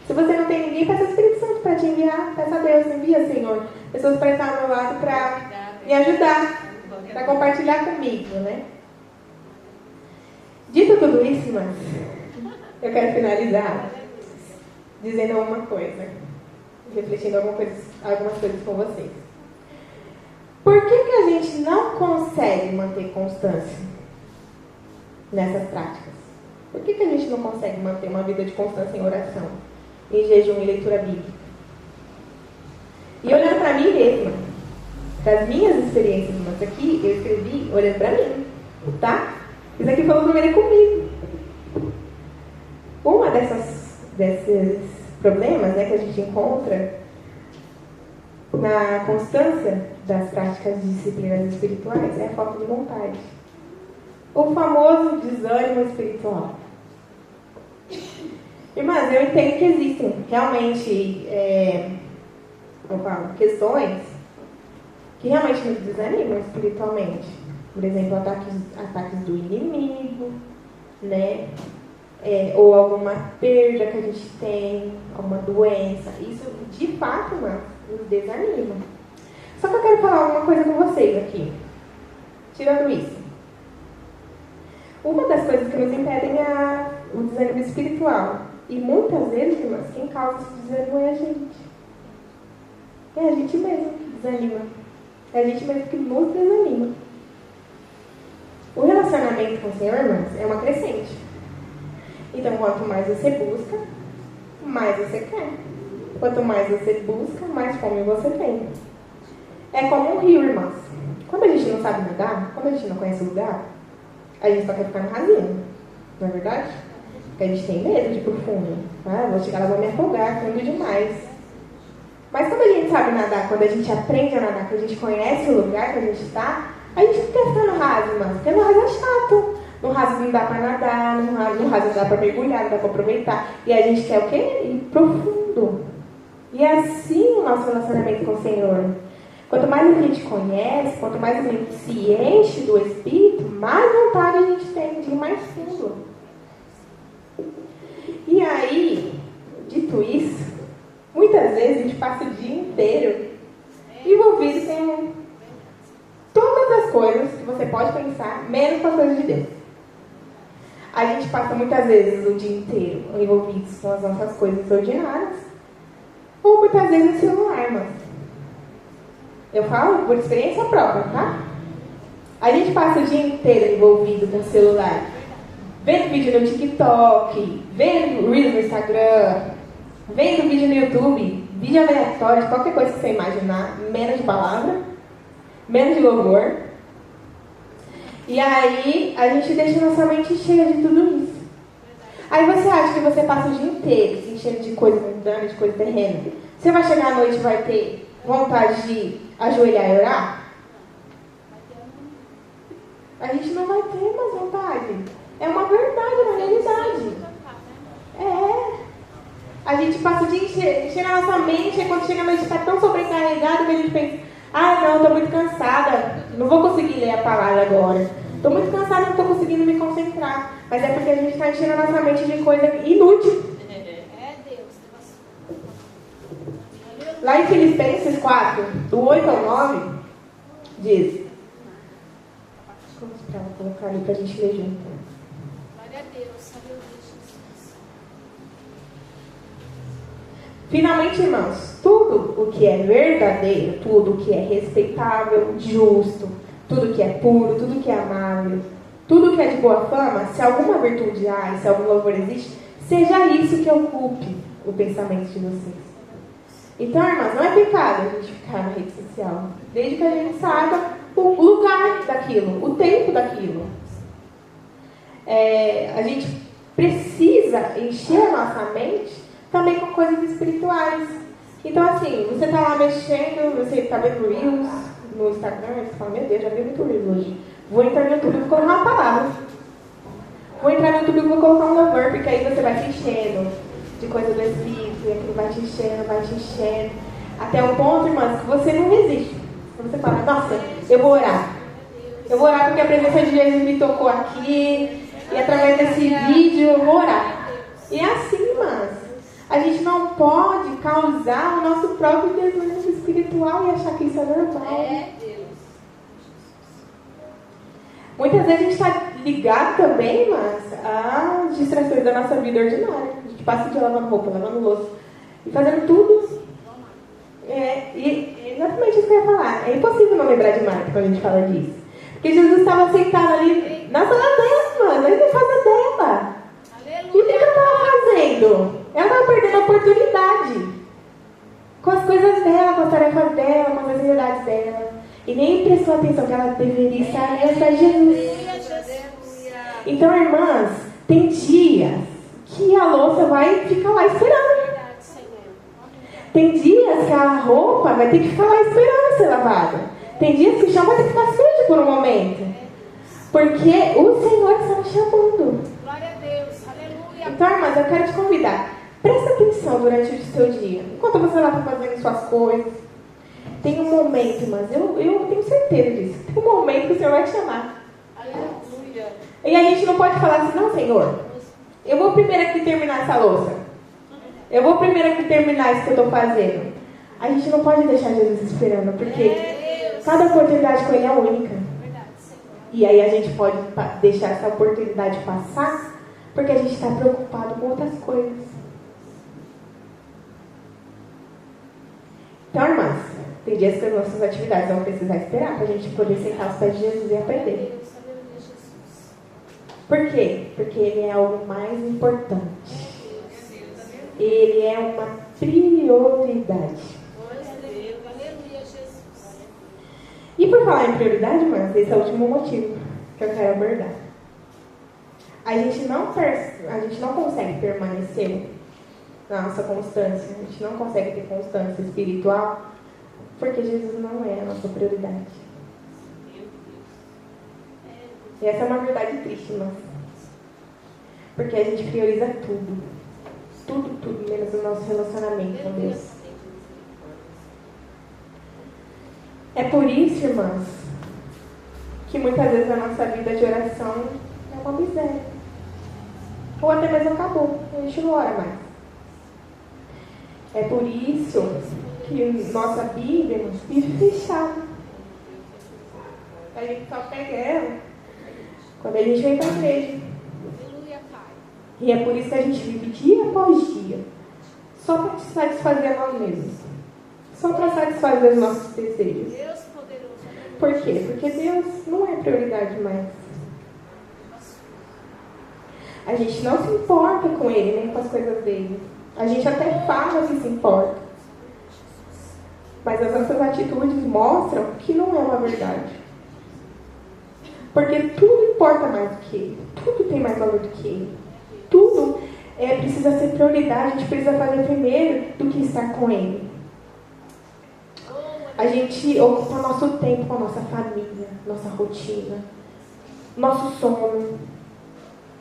se você não tem ninguém, peça o Espírito Santo para te enviar, peça a Deus, envia, Senhor, pessoas para estar ao meu lado para me ajudar, para compartilhar comigo, né? Dito tudo isso, mas eu quero finalizar dizendo alguma coisa, refletindo algumas coisas com vocês. Por que a gente não consegue manter constância nessas práticas? Por que a gente não consegue manter uma vida de constância em oração, em jejum e leitura bíblica? E olhando para mim mesma, para as minhas experiências, mas aqui eu escrevi olhando para mim, tá? Isso aqui foi o primeiro comigo. Uma desses problemas, né, que a gente encontra na constância das práticas de disciplinas espirituais é a falta de vontade. O famoso desânimo espiritual. Irmãs, eu entendo que existem realmente questões que realmente nos desanimam espiritualmente. Por exemplo, ataques do inimigo, né? Ou alguma perda que a gente tem, alguma doença. Isso, de fato, nos desanima. Só que eu quero falar alguma coisa com vocês aqui. Tirando isso. Uma das coisas que nos impedem é o desânimo espiritual. E muitas vezes, irmãs, quem causa esse desânimo é a gente. É a gente mesmo que desanima. É a gente mesmo que nos desanima. O relacionamento com o Senhor, irmãs, é uma crescente. Então, quanto mais você busca, mais você quer. Quanto mais você busca, mais fome você tem. É como um rio, irmãs. Quando a gente não sabe nadar, quando a gente não conhece o lugar, a gente só quer ficar no rasinho. Não é verdade? Porque a gente tem medo de ir pro fundo. Vou chegar lá, vou me afogar, fundo demais. Mas quando a gente sabe nadar, quando a gente aprende a nadar, que a gente conhece o lugar que a gente está, a gente não quer ficar no raso, irmãs. Porque no raso é chato. No raso não dá para nadar, no raso não dá para mergulhar, não dá para aproveitar. E a gente quer o quê? Ir profundo. E é assim o nosso relacionamento com o Senhor. Quanto mais a gente conhece, quanto mais a gente se enche do Espírito, mais vontade a gente tem de ir mais fundo. E aí, dito isso, muitas vezes a gente passa o dia inteiro envolvido com todas as coisas que você pode pensar, menos com as coisas de Deus. A gente passa muitas vezes o dia inteiro envolvidos com as nossas coisas ordinárias, ou muitas vezes no celular, mas eu falo por experiência própria, tá? A gente passa o dia inteiro envolvido com o celular, vendo vídeo no TikTok, vendo Reels no Instagram, vendo vídeo no YouTube, vídeo aleatório, qualquer coisa que você imaginar, menos de palavra, menos de louvor. E aí, a gente deixa nossa mente cheia de tudo isso. Aí você acha que você passa o dia inteiro se enchendo de coisa mundana, de coisa terrena. Você vai chegar à noite e vai ter vontade de ajoelhar e orar? A gente não vai ter mais vontade. É uma verdade, uma realidade. A gente passa o dia enchendo a nossa mente, e quando chega a noite está tão sobrecarregado que a gente pensa: não, estou muito cansada, não vou conseguir ler a palavra agora. Estou muito cansada, não estou conseguindo me concentrar. Mas é porque a gente está enchendo a nossa mente de coisa inútil. Lá em Filipenses 4, do 8 ao 9, diz... Vamos colocar ali para a gente ler junto. Glória a Deus, aleluia, Jesus. Finalmente, irmãos, tudo o que é verdadeiro, tudo o que é respeitável, justo, tudo o que é puro, tudo o que é amável, tudo o que é de boa fama, se alguma virtude há e se algum louvor existe, seja isso que ocupe o pensamento de vocês. Então, irmãs, não é pecado a gente ficar na rede social, desde que a gente saiba o lugar daquilo, o tempo daquilo. A gente precisa encher a nossa mente também com coisas espirituais. Então, assim, você está lá mexendo, você está vendo Reels no Instagram, você fala: meu Deus, já vi muito Reels hoje. Vou entrar no YouTube e vou colocar uma palavra. Vou entrar no YouTube e vou colocar um louvor, porque aí você vai se enchendo de coisa do Espírito, e aquilo vai te enchendo, vai te enchendo. Até o ponto, irmãs, que você não resiste. Você fala, nossa, eu vou orar. Eu vou orar porque a presença de Jesus me tocou aqui. E através desse vídeo eu vou orar. E é assim, irmãs. A gente não pode causar o nosso próprio desânimo espiritual e achar que isso é normal. Muitas vezes a gente está ligado também, mas às distrações da nossa vida ordinária. A gente passa o dia lavando roupa, lavando louça e fazendo tudo. E exatamente isso que eu ia falar. É impossível não lembrar de Marta quando a gente fala disso. Porque Jesus estava sentado ali na sala dela, mano, aí na casa dela. E o que ela estava fazendo? Ela estava perdendo a oportunidade com as coisas dela, com as tarefas dela, com as necessidades dela. E nem prestou atenção que ela deveria estar ali aos pés de Jesus. Então, irmãs, tem dias que a louça vai ficar lá esperando. Tem dias que a roupa vai ter que ficar lá esperando ser lavada. Tem dias que o chão vai ter que ficar sujo por um momento. Porque o Senhor está me chamando. Glória a Deus, aleluia. Então, irmãs, eu quero te convidar. Presta atenção durante o seu dia. Enquanto você lá está fazendo suas coisas. Tem um momento, irmãs, eu tenho certeza disso. Tem um momento que o Senhor vai te chamar. Aleluia. E a gente não pode falar assim, não, Senhor, eu vou primeiro aqui terminar essa louça. Eu vou primeiro aqui terminar isso que eu estou fazendo. A gente não pode deixar Jesus esperando, porque cada oportunidade com Ele é única. E aí a gente pode deixar essa oportunidade passar, porque a gente está preocupado com outras coisas. Então, irmãs, tem dias que as nossas atividades vão precisar esperar para a gente poder sentar aos pés de Jesus e aprender. Por quê? Porque Ele é algo mais importante. Ele é uma prioridade. E por falar em prioridade, irmãs, esse é o último motivo que eu quero abordar. A gente não consegue permanecer na nossa constância. A gente não consegue ter constância espiritual porque Jesus não é a nossa prioridade. E essa é uma verdade triste, irmãs. Porque a gente prioriza tudo. Tudo, menos o nosso relacionamento com Deus. É por isso, irmãs, que muitas vezes a nossa vida de oração é uma miséria. Ou até mesmo acabou, a gente não ora mais. É por isso que nossa Bíblia, irmãos, vive fechada. A gente só pega ela quando a gente vem para a igreja. E é por isso que a gente vive dia após dia, só para satisfazer a nós mesmos. Só para satisfazer os nossos desejos. Por quê? Porque Deus não é prioridade mais. A gente não se importa com Ele, nem com as coisas dele. A gente até fala que se importa. Mas as nossas atitudes mostram que não é uma verdade. Porque tudo importa mais do que Ele. Tudo tem mais valor do que Ele. Tudo precisa ser prioridade. A gente precisa fazer primeiro do que estar com Ele. A gente ocupa nosso tempo com a nossa família, nossa rotina, nosso sono.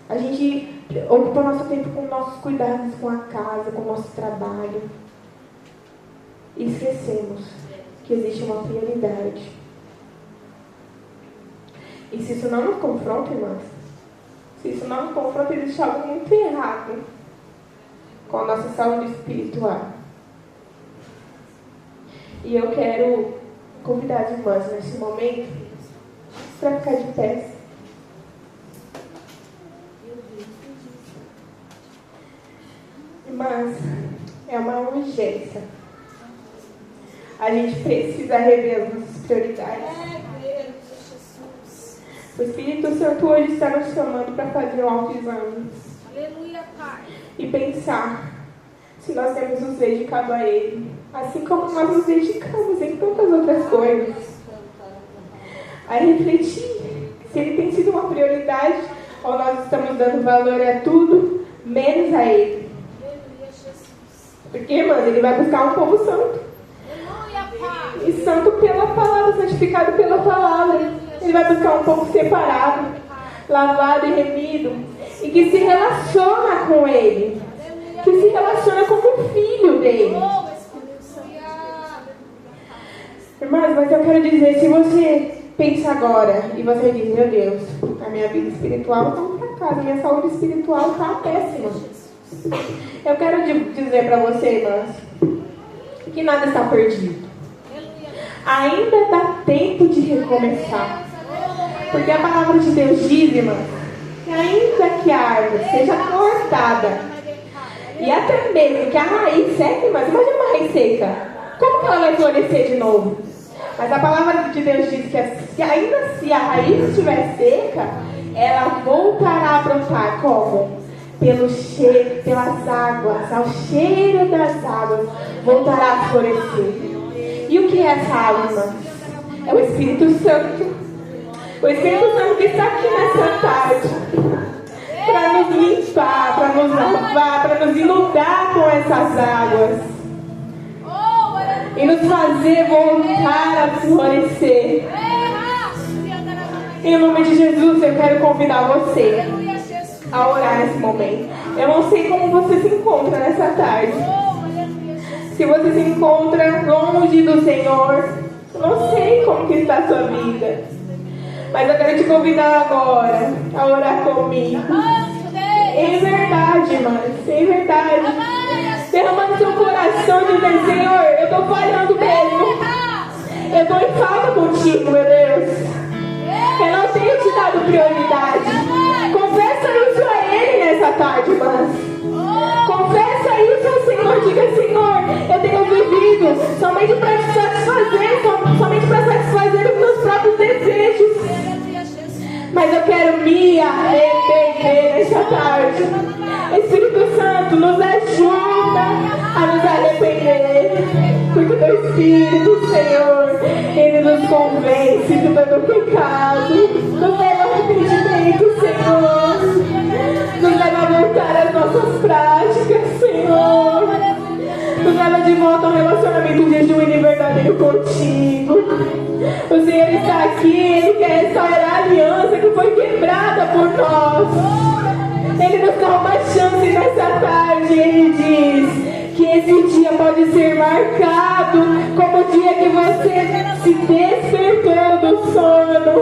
A gente ocupa nosso tempo com nossos cuidados com a casa, com o nosso trabalho. E esquecemos que existe uma prioridade. E se isso não nos confronta, irmãs, se isso não nos confronta, existe algo muito errado com a nossa saúde espiritual. E eu quero convidar as irmãs nesse momento para ficar de pé. Irmãs, é uma urgência. A gente precisa rever as nossas prioridades. O Espírito Santo hoje está nos chamando para fazer um autoexame. Aleluia, Pai. E pensar se nós temos nos dedicado a Ele, assim como nós nos dedicamos em tantas outras coisas. A refletir se Ele tem sido uma prioridade ou nós estamos dando valor a tudo, menos a Ele. Porque, irmãs, Ele vai buscar um povo santo. E santo pela palavra, santificado pela palavra. Ele vai buscar um povo separado, lavado e remido, e que se relaciona com Ele, que se relaciona como filho dele. Irmãs, mas eu quero dizer, se você pensa agora e você diz, meu Deus, a minha vida espiritual está um fracasso, a minha saúde espiritual está péssima. Eu quero dizer para você, irmãs, que nada está perdido. Ainda dá tempo de recomeçar. Porque a palavra de Deus diz, irmãs, que ainda que a árvore seja cortada, e até mesmo que a raiz seca, mas imagina uma raiz seca, como que ela vai florescer de novo? Mas a palavra de Deus diz que ainda se a raiz estiver seca, ela voltará a brotar. Como? Pelo cheiro, pelas águas, ao cheiro das águas, voltará a florescer. E o que é essa água, irmã? É o Espírito Santo. O Espírito Santo que está aqui nessa tarde, para nos limpar, para nos lavar, para nos inundar com essas águas. E nos fazer voltar a florescer. Em nome de Jesus, eu quero convidar você a orar nesse momento. Eu não sei como você se encontra nessa tarde. Se você se encontra longe do Senhor, eu não sei como que está a sua vida. Mas eu quero te convidar agora a orar comigo. Em verdade, irmãs, em verdade. Derramando seu coração, dizendo, Senhor, eu estou falhando mesmo. Eu estou em falta contigo, meu Deus. Eu não tenho te dado prioridade. Confessa isso a Ele nessa tarde, irmãs. Confessa isso ao Senhor. Diga, Senhor, eu tenho vivido somente para te satisfazer, somente para satisfazer os meus próprios desejos. Mas eu quero me arrepender nesta tarde. Espírito Santo, nos ajuda a nos arrepender. Porque o teu Espírito, Senhor, ele nos convence de todo pecado. Nos leva ao arrependimento, Senhor. Nos leva a voltar às nossas práticas, Senhor. Nos leva de volta ao relacionamento de genuíno e verdadeiro contigo. O Senhor está aqui, Ele quer restaurar a aliança que foi quebrada por nós. Ele nos dá uma chance nessa tarde. Ele diz que esse dia pode ser marcado como o dia que você se despertou do sono.